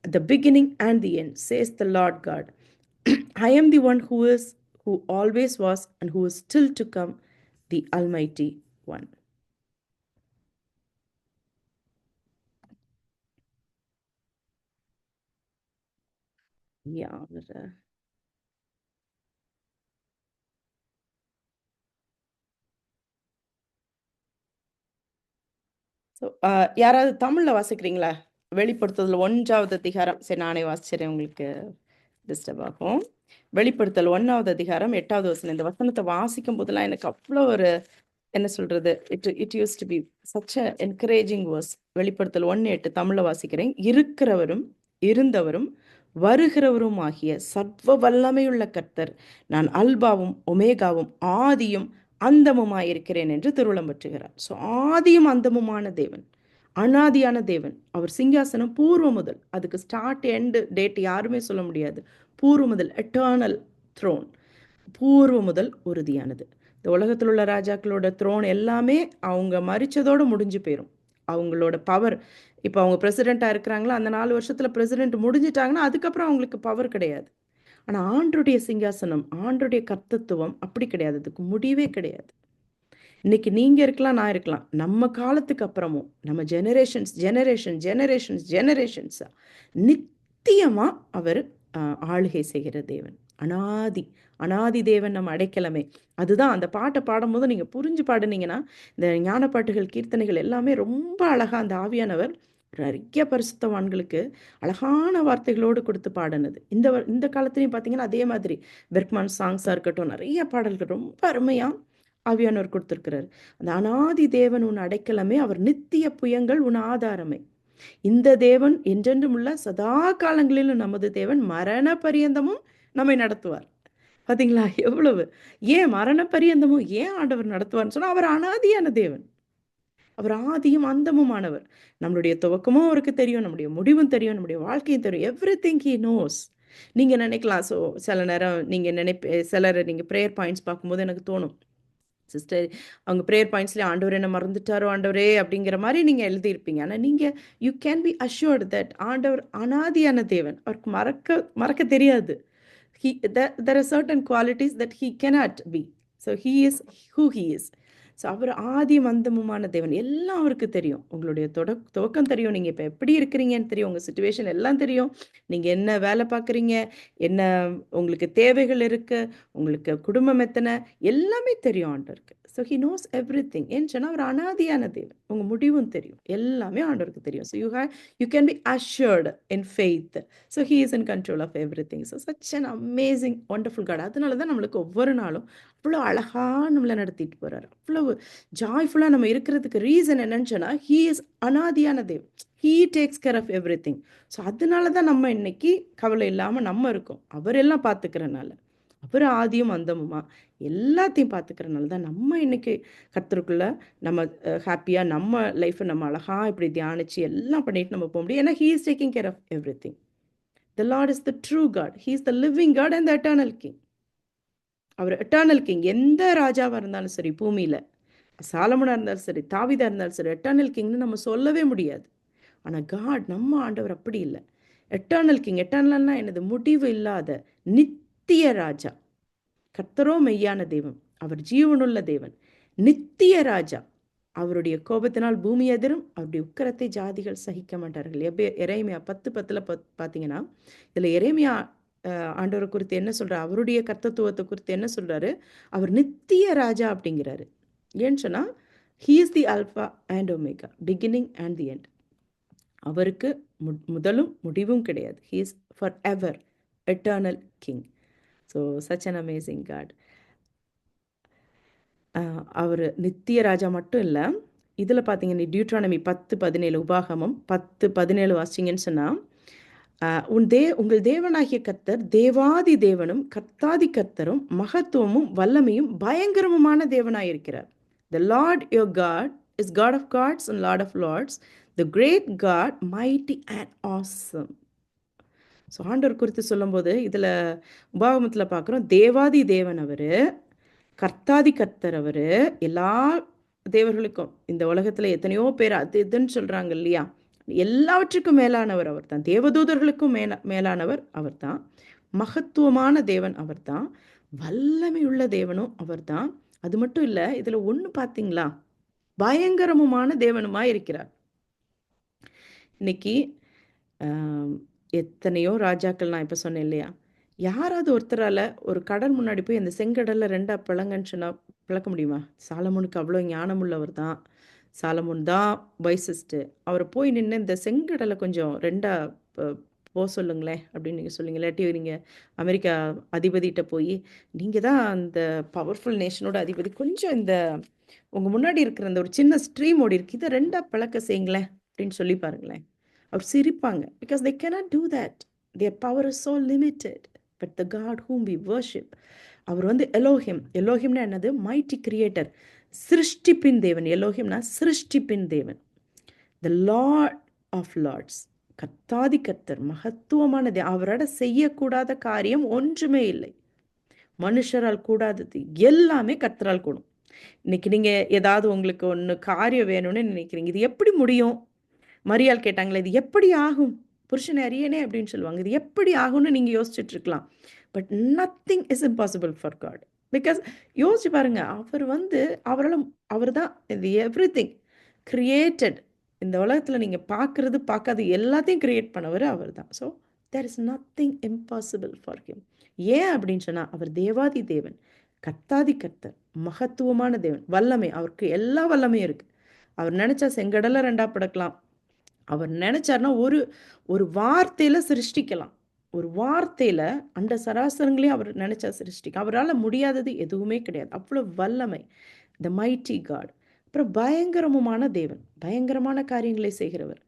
the beginning and the end, says the Lord God. I am the one who is, who always was, and who is still to come, the Almighty One. Yeah. So யாராவது தமிழில் வாசிக்கிறீங்களா? வெளிப்படுத்துதல் 1வது அதிகாரம். சரி, நானே வாசிச்சிடறேன், உங்களுக்கு டிஸ்டர்ப் ஆகும். வெளிப்படுத்தல் 1வது அதிகாரம் 8வது வசனம். இந்த வசனத்தை வாசிக்கும் போதெல்லாம் எனக்கு அவ்வளோ ஒரு, என்ன சொல்றது, it use to be such a encouraging verse. வெளிப்படுத்தல் 1:8 தமிழில் வாசிக்கிறேன். இருக்கிறவரும் இருந்தவரும் வருகிறவரும் ஆகிய சர்வ வல்லமையுள்ள கர்த்தர், நான் அல்பாவும் ஒமேகாவும் ஆதியும் அந்தமுமாயிருக்கிறேன் என்று திருவுளம் பற்றுகிறார். ஸோ ஆதியும் அந்தமுமான தேவன், அனாதியான தேவன். அவர் சிங்காசனம் பூர்வ முதல், அதுக்கு ஸ்டார்ட் எண்டு டேட் யாருமே சொல்ல முடியாது. பூர்வ முதல், எட்டர்னல் த்ரோன், பூர்வ முதல் உறுதியானது. இந்த உலகத்தில் உள்ள ராஜாக்களோட த்ரோன் எல்லாமே அவங்க மறிச்சதோடு முடிஞ்சு போயிடும். அவங்களோட பவர், இப்போ அவங்க பிரசிடெண்ட்டாக இருக்கிறாங்களா, அந்த 4 வருஷத்தில் பிரசிடெண்ட் முடிஞ்சிட்டாங்கன்னா அதுக்கப்புறம் அவங்களுக்கு பவர் கிடையாது. ஆனால் ஆண்டருடைய சிங்காசனம், ஆண்டருடைய கர்த்தத்துவம் அப்படி கிடையாது, அதுக்கு முடிவே கிடையாது. இன்னைக்கு நீங்கள் இருக்கலாம், நான் இருக்கலாம், நம்ம காலத்துக்கு அப்புறமும் நம்ம ஜெனரேஷன்ஸாக நித்தியமாக அவர் ஆளுகை செய்கிற தேவன். அனாதி தேவன் நம்ம அடைக்கலமே. அதுதான் அந்த பாட்டை பாடும்போது நீங்கள் புரிஞ்சு பாடுனீங்கன்னா, இந்த ஞானப்பாட்டுகள், கீர்த்தனைகள் எல்லாமே ரொம்ப அழகாக அந்த ஆவியானவர் நிறைய பரிசுத்தவான்களுக்கு அழகான வார்த்தைகளோடு கொடுத்து பாடினது. இந்த காலத்துலையும் பார்த்தீங்கன்னா அதே மாதிரி பெர்க்மான் சாங்ஸாக இருக்கட்டும், நிறைய பாடல்கள் ரொம்ப அருமையாக ஆவியானவர் கொடுத்துருக்கிறார். அந்த அனாதி தேவன் உன் அடைக்கலமே, அவர் நித்திய புயங்கள் உன் ஆதாரமே. இந்த தேவன் என்றென்றும் உள்ள சதா காலங்களிலும் நமது தேவன் மரண பரியந்தமும் நம்மை நடத்துவார். பார்த்தீங்களா எவ்வளவு? ஏன் மரண பரியந்தமும் ஏன் ஆண்டவர் நடத்துவார்னு சொன்னால், அவர் அனாதியான தேவன், அவர் ஆதியும் அந்தமுமானவர். நம்மளுடைய துவக்கமும் அவருக்கு தெரியும், நம்முடைய முடிவும் தெரியும், நம்முடைய வாழ்க்கையும் தெரியும். Everything he knows. நீங்கள் நினைக்கலாம், ஸோ சில நேரம் நீங்கள் சிலர் நீங்கள் ப்ரேயர் பாயிண்ட்ஸ் பார்க்கும்போது எனக்கு தோணும், சிஸ்டர் அவங்க ப்ரேயர் பாயிண்ட்ஸ்லேயே ஆண்டவர் என்ன மறந்துட்டாரோ ஆண்டவரே அப்படிங்கிற மாதிரி நீங்கள் எழுதியிருப்பீங்க. ஆனால் நீங்கள் you can be assured that ஆண்டவர் அனாதியான தேவன், அவருக்கு மறக்க தெரியாது. there are certain qualities that he cannot be. So he is who he is. So அவர் ஆதியும் அந்தமுமான தேவன். எல்லாம் அவருக்கு தெரியும். உங்களுடைய துவக்கம் தெரியும், நீங்கள் இப்போ எப்படி இருக்கிறீங்கன்னு தெரியும், உங்கள் சுச்சுவேஷன் எல்லாம் தெரியும், நீங்கள் என்ன வேலை பார்க்குறீங்க, என்ன உங்களுக்கு தேவைகள் இருக்குது, உங்களுக்கு குடும்பம் எத்தனை, எல்லாமே தெரியும் ஆண்டவருக்கு. So he knows every thing. ஏன்னு சொன்னால் அவர் அனாதியான தேவன், உங்கள் முடிவும் தெரியும், எல்லாமே ஆண்டவருக்கு தெரியும். So you can be assured in faith. So he is in control of every thing. So such an amazing wonderful God. அதனால தான் நம்மளுக்கு ஒவ்வொரு நாளும் அவ்வளோ அழகாக நம்மளை நடத்திட்டு போகிறார். அவ்வளவு ஜாய்ஃபுல்லாக நம்ம இருக்கிறதுக்கு ரீசன் என்னன்னு சொன்னால், ஹீ இஸ் அனாதியான தேவ், he takes care of every thing. So அதனால தான் நம்ம இன்னைக்கு கவலை இல்லாமல் நம்ம இருக்கோம். அவர் எல்லாம் பார்த்துக்கிறனால, அவர் ஆதியும் அந்தமுமா எல்லாத்தையும் பார்த்துக்கிறனால தான் நம்ம இன்னைக்கு கர்த்தருக்குள்ள நம்ம ஹாப்பியாக நம்ம லைஃப்பை நம்ம அழகாக இப்படி தியானிச்சு எல்லாம் பண்ணிட்டு நம்ம போக முடியும். ஏன்னா he is taking care of every thing. The Lord is the true God, he is the living God and the eternal king. அவர் எட்டர்னல் கிங். எந்த ராஜாவாக இருந்தாலும் சரி, பூமியில் சாலமோனாக இருந்தாலும் சரி, தாவீதா இருந்தாலும் சரி, எட்டர்னல் கிங்னு நம்ம சொல்லவே முடியாது. ஆனால் காட், நம்ம ஆண்டவர் அப்படி இல்லை. Eternal king. எட்டர்னல்னா என்னது? முடிவு இல்லாத நித்திய ராஜா. கர்த்தரோ மெய்யான தேவன், அவர் ஜீவனுள்ள தேவன், நித்திய ராஜா. அவருடைய கோபத்தினால் பூமி எதிரும், அவருடைய உக்கிரத்தை ஜாதிகள் சகிக்க மாட்டார்கள். எரேமியா 10:10 பார்த்தீங்கன்னா, இதில் எரேமியா ஆண்டவரை குறித்து என்ன சொல்றாரு? அவருடைய கர்த்தத்துவத்தை குறித்து என்ன சொல்றாரு? அவர் நித்திய ராஜா அப்படிங்கிறாரு. ஏன்னு சொன்னா, he is the alpha and omega, beginning and the end. அவருக்கு முதலும் முடிவும் கிடையாது. He is forever eternal king. So such an amazing God. அவர் நித்திய ராஜா மட்டும் இல்லை. இதில் பார்த்தீங்கன்னா டியூட்ரானமி 10:17, உபாகமம் 10:17 வாசிங்கன்னு சொன்னால், உங்கள் தேவனாகிய கர்த்தர் தேவாதி தேவனும் கர்த்தாதி கர்த்தரும் மகத்துவமும் வல்லமையும் பயங்கரமுமான தேவனாயிருக்கிறார். The Lord your God is God of gods and Lord of lords, the great God, mighty and awesome. So ஆண்டவர் குறித்து சொல்லும்போது இதில் உபாகமத்தில் பார்க்குறோம், தேவாதி தேவன் அவர், கர்த்தாதி கர்த்தர் அவர். எல்லா தேவர்களுக்கும் இந்த உலகத்தில் எத்தனையோ பேர் அது இதுன்னு சொல்கிறாங்க இல்லையா, எல்லாவற்றுக்கும் மேலானவர் அவர் தான். தேவதூதர்களுக்கும் மேலானவர் அவர் தான். மகத்துவமான தேவன் அவர் தான். வல்லமை உள்ள தேவனும் அவர் தான். அது மட்டும் இல்லை, இதில் ஒன்று பார்த்தீங்களா, பயங்கரமுமான தேவனுமா இருக்கிறார். இன்னைக்கு எத்தனையோ ராஜாக்கள் நான் இப்போ சொன்னேன் இல்லையா, யாராவது ஒருத்தரால் ஒரு கடல் முன்னாடி போய் அந்த செங்கடலில் 2 பிளங்கன்னு சொன்னால் பிளக்க முடியுமா? சாலமோனுக்கு அவ்வளோ ஞானமுள்ளவர் தான். சாலமோன் தான் வைசஸ்ட்டு. அவரை போய் நின்று இந்த செங்கடலை கொஞ்சம் 2 போக சொல்லுங்களேன் அப்படின்னு நீங்கள் சொல்லுங்க. இல்லாட்டி நீங்கள் அமெரிக்கா அதிபதிகிட்ட போய், நீங்கள் தான் அந்த பவர்ஃபுல் நேஷனோட அதிபதி, கொஞ்சம் இந்த உங்கள் முன்னாடி இருக்கிற அந்த ஒரு சின்ன ஸ்ட்ரீம் ஓடி இருக்கு, இதை 2 பிளக்க செய்யுங்களேன் அப்படின்னு சொல்லி பாருங்களேன். அவர் சிரிப்பாங்க. Because they cannot do that. Their power is so limited. But the God whom we worship, அவர் எலோஹிம். எலோஹிம்னா என்னது? மைட்டி கிரியேட்டர், சிருஷ்டிப்பின் தேவன். எலோஹிம்னா சிருஷ்டிப்பின் தேவன். த லார்ட் ஆஃப் லார்ட்ஸ், கர்த்தாதி கர்த்தர், மகத்துவமான தேவன். அவரோட செய்யக்கூடாத காரியம் ஒன்றுமே இல்லை. மனுஷரால் கூடாதது எல்லாமே கர்த்தரால் கூடும். இன்னைக்கு நீங்கள் ஏதாவது உங்களுக்கு ஒன்று காரியம் வேணும்னு நினைக்கிறீங்க, இது எப்படி முடியும்? மரியாள் கேட்டாங்களே, இது எப்படி ஆகும்? புருஷனை அறியனே அப்படின்னு சொல்லுவாங்க. இது எப்படி ஆகும்னு நீங்கள் யோசிச்சுட்டு இருக்கலாம். But nothing is impossible for God. Because யோசிச்சு பாருங்க, அவரால், அவர் தான் இது எவ்ரிதிங் கிரியேட்டட். இந்த உலகத்தில் நீங்கள் பார்க்குறது பார்க்காது எல்லாத்தையும் கிரியேட் பண்ணவர் அவர் தான். So there is nothing impossible for him. ஏன் அப்படின்னு சொன்னால், அவர் தேவாதி தேவன், கர்த்தாதி கர்த்தர், மகத்துவமான தேவன், வல்லமை. அவருக்கு எல்லா வல்லமையும் இருக்குது. அவர் நினச்சா செங்கடலை 2 படக்கலாம். அவர் நினைச்சார்னா ஒரு வார்த்தையில சிருஷ்டிக்கலாம். ஒரு வார்த்தையில அண்ட சராசரங்களையும் அவர் நினைச்சா சிருஷ்டிக்க. அவரால் முடியாதது எதுவுமே கிடையாது. அவ்வளவு வல்லமை. The mighty God. அப்புறம் பயங்கரமுமான தேவன், பயங்கரமான காரியங்களை செய்கிறவர்.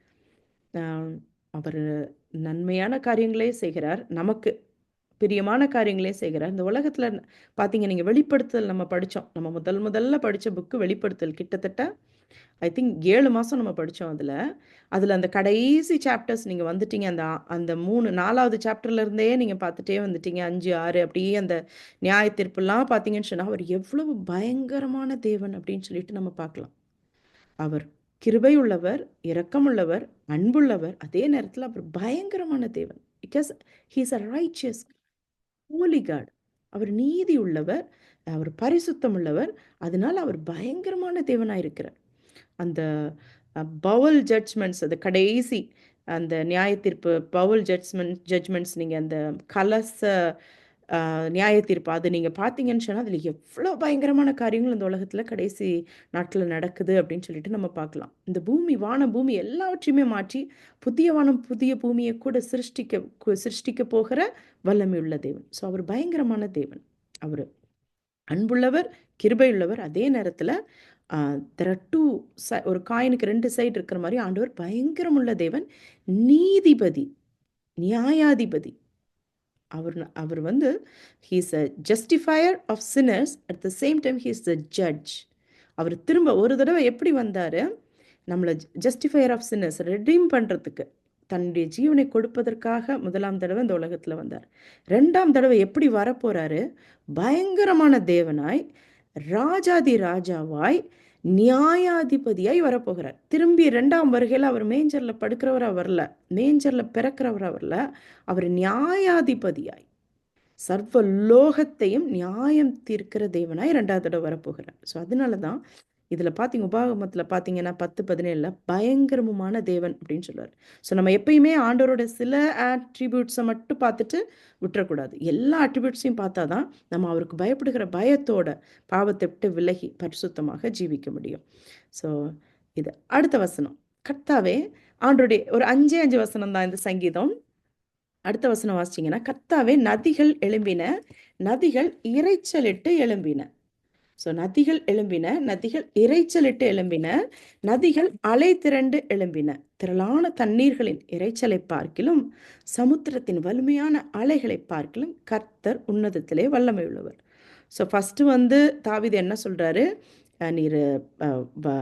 அவர் நன்மையான காரியங்களே செய்கிறார், நமக்கு பிரியமான காரியங்களே செய்கிறார். இந்த உலகத்தில் பார்த்தீங்க, நீங்கள் வெளிப்படுத்தல் நம்ம படித்தோம். நம்ம முதல்ல படித்த புக்கு வெளிப்படுத்தல். கிட்டத்தட்ட ஐ திங்க் 7 மாதம் நம்ம படித்தோம். அதில் அந்த கடைசி சாப்டர்ஸ் நீங்கள் வந்துட்டீங்க. அந்த 4வது சாப்டர்லேருந்தே நீங்கள் பார்த்துட்டே வந்துட்டீங்க. 5, 6 அப்படியே அந்த நியாய தீர்ப்புலாம் பார்த்தீங்கன்னு சொன்னால், அவர் எவ்வளவு பயங்கரமான தேவன் அப்படின்னு சொல்லிட்டு நம்ம பார்க்கலாம். அவர் கிருபை உள்ளவர், இரக்கமுள்ளவர், அன்புள்ளவர், அதே நேரத்தில் அவர் பயங்கரமான தேவன். Because he is a righteous holy God. அவர் நீதி உள்ளவர், அவர் பரிசுத்தம் உள்ளவர். அதனால அவர் பயங்கரமான தேவனாக இருக்கிறார். அந்த பவுல் ஜட்ஜ்மெண்ட்ஸ், அது கடைசி அந்த நியாய தீர்ப்பு, பவுல் ஜட்ஜ்மெண்ட்ஸ், நீங்கள் அந்த கலச நியாய தீர்ப்பு அது நீங்கள் பார்த்தீங்கன்னு சொன்னால், அதில் எவ்வளோ பயங்கரமான காரியங்கள் இந்த உலகத்தில் கடைசி நாட்டில் நடக்குது அப்படின்னு சொல்லிட்டு நம்ம பார்க்கலாம். இந்த பூமி, வானம், பூமி எல்லாவற்றையுமே மாற்றி புதிய வானம் புதிய பூமியை கூட சிருஷ்டிக்க போகிற வல்லமை உள்ள தேவன். ஸோ அவர் பயங்கரமான தேவன். அவர் அன்புள்ளவர், கிருபையுள்ளவர். அதே நேரத்தில் ஒரு காயினுக்கு 2 சைடு இருக்கிற மாதிரி ஆண்டவர் பயங்கரமுள்ள தேவன், நீதிபதி, நியாயாதிபதி. அவர் he is a justifier of sinners, at the same time he is the judge. அவர் திரும்ப ஒரு தடவை எப்படி வந்தார்? நம்மளை ஜஸ்டிஃபையர் ஆஃப் சின்னர்ஸ், ரெடீம் பண்ணுறதுக்கு, தன்னுடைய ஜீவனை கொடுப்பதற்காக 1ஆம் தடவை இந்த உலகத்தில் வந்தார். 2ஆம் தடவை எப்படி வரப்போகிறாரு? பயங்கரமான தேவனாய், ராஜாதி ராஜாவாய், நியாயாதிபதியாய் வரப்போகிறார். திரும்பி 2ஆம் வருகையில அவர் மேஞ்சர்ல படுக்கிறவரா வரல. மேஞ்சர்ல பிறக்கிறவரா வரல. அவர் நியாயாதிபதியாய் சர்வ லோகத்தையும் நியாயம் தீர்க்கிற தேவனாய் 2வது தடவை வரப்போகிறார். ஸோ அதனால தான் இதில் பார்த்தீங்க, உபாகமத்தில் பார்த்தீங்கன்னா 10:17 பயங்கரமுமான தேவன் அப்படின்னு சொல்லுவார். ஸோ நம்ம எப்பயுமே ஆண்டவரோட சில ஆட்ரிபியூட்ஸை மட்டும் பார்த்துட்டு விட்டுறக்கூடாது. எல்லா ஆட்ரிபியூட்ஸையும் பார்த்தா தான் நம்ம அவருக்கு பயப்படுகிற பயத்தோட பாவத்தை விட்டு விலகி பரிசுத்தமாக ஜீவிக்க முடியும். ஸோ இது அடுத்த வசனம். கர்த்தாவே ஆண்டருடைய ஒரு 5 வசனம் தான் இந்த சங்கீதம். அடுத்த வசனம் வாசிச்சிங்கன்னா, கர்த்தாவே நதிகள் எழும்பின, நதிகள் இரைச்சலிட்டு எழும்பின. ஸோ நதிகள் எழும்பின, நதிகள் இரைச்சலிட்டு எழும்பின, நதிகள் அலை திரண்டு எழும்பின. திரளான தண்ணீர்களின் இரைச்சலை பார்க்கிலும் சமுத்திரத்தின் வலிமையான அலைகளை பார்க்கிலும் கர்த்தர் உன்னதத்திலே வல்லமை உள்ளவர். ஸோ ஃபஸ்ட்டு தாவீது என்ன சொல்கிறாரு, நீர்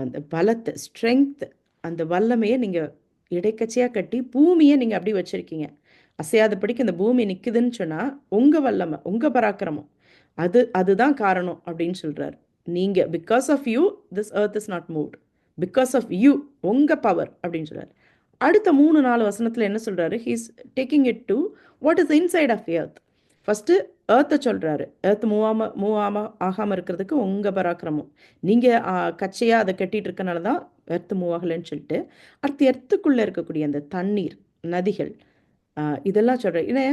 அந்த பலத்தை, ஸ்ட்ரென்த், அந்த வல்லமையை நீங்கள் இடைக்கச்சியாக கட்டி பூமியை நீங்கள் அப்படி வச்சுருக்கீங்க. அசையாதபடிக்கு இந்த பூமி நிற்குதுன்னு சொன்னால் உங்கள் வல்லமை, உங்கள் பராக்கிரமம், அதுதான் காரணம் அப்படின்னு சொல்கிறார். நீங்கள் because of you this earth is not moved, because of you, உங்கள் பவர் அப்படின்னு சொல்கிறார். அடுத்த 3-4 வசனத்தில் என்ன சொல்கிறாரு, he's taking it to what is inside of earth. First ஏர்த்தை சொல்கிறாரு, ஏர்த் மூவ் ஆகாமல் இருக்கிறதுக்கு உங்கள் பராக்கிரமம், நீங்கள் கச்சையாக அதை கட்டிகிட்டு இருக்கனால தான் எர்த்து மூவ் ஆகலைன்னு சொல்லிட்டு, அடுத்து எர்த்துக்குள்ளே இருக்கக்கூடிய அந்த தண்ணீர், நதிகள், இதெல்லாம் சொல்கிறேன். ஏன்னா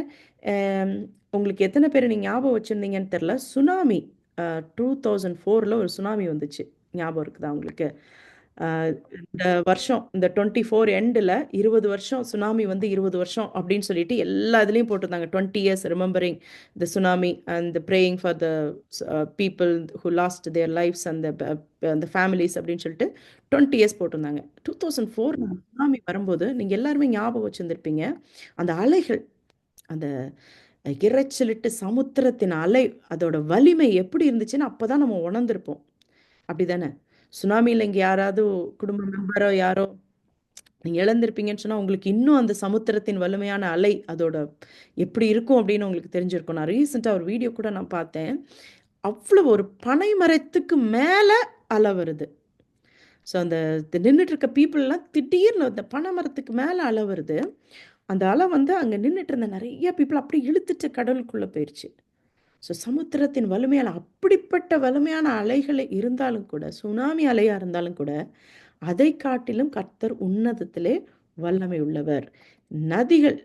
உங்களுக்கு எத்தனை பேர் நீங்கள் ஞாபகம் வச்சுருந்தீங்கன்னு தெரில, சுனாமி 2004 ஒரு சுனாமி வந்துச்சு, ஞாபகம் இருக்குதா உங்களுக்கு? இந்த வருஷம், இந்த 24 எண்டில் 20 வருஷம் சுனாமி 20 வருஷம் அப்படின்னு சொல்லிட்டு எல்லா இதுலேயும் போட்டிருந்தாங்க. 20 years remembering the tsunami and praying for the people who lost their lives அந்த ஃபேமிலிஸ் அப்படின்னு சொல்லிட்டு 20 years போட்டிருந்தாங்க. 2004 சுனாமி வரும்போது நீங்கள் எல்லாருமே ஞாபகம் வச்சுருந்துருப்பீங்க, அந்த அலைகள், அந்த இரைச்சலிட்டு சமுத்திரத்தின் அலை, அதோட வலிமை எப்படி இருந்துச்சுன்னு அப்போ தான் நம்ம உணர்ந்திருப்போம். அப்படி தானே? சுனாமியில் இங்கே யாராவது குடும்ப மெம்பரோ யாரோ நீங்கள் இழந்திருப்பீங்கன்னு சொன்னால் உங்களுக்கு இன்னும் அந்த சமுத்திரத்தின் வலிமையான அலை அதோட எப்படி இருக்கும் அப்படின்னு உங்களுக்கு தெரிஞ்சிருக்கும். நான் ரீசெண்டாக ஒரு வீடியோ கூட நான் பார்த்தேன். அவ்வளோ ஒரு பனை மரத்துக்கு மேலே அலை வருது. ஸோ அந்த நின்றுட்டு இருக்க பீப்புளெலாம் திடீர்னு அந்த பனை மரத்துக்கு மேலே அலை வருது. அந்த அலை அங்கே நின்றுட்டு இருந்த நிறைய பீப்புள் அப்படி இழுத்துட்டு கடலுக்குள்ளே போயிடுச்சு. ஸோ சமுத்திரத்தின் வலிமையான, அப்படிப்பட்ட வலிமையான அலைகள் இருந்தாலும் கூட, சுனாமி அலையாக இருந்தாலும் கூட, அதை காட்டிலும் கர்த்தர் உன்னதத்திலே வல்லமை உள்ளவர். நதிகள்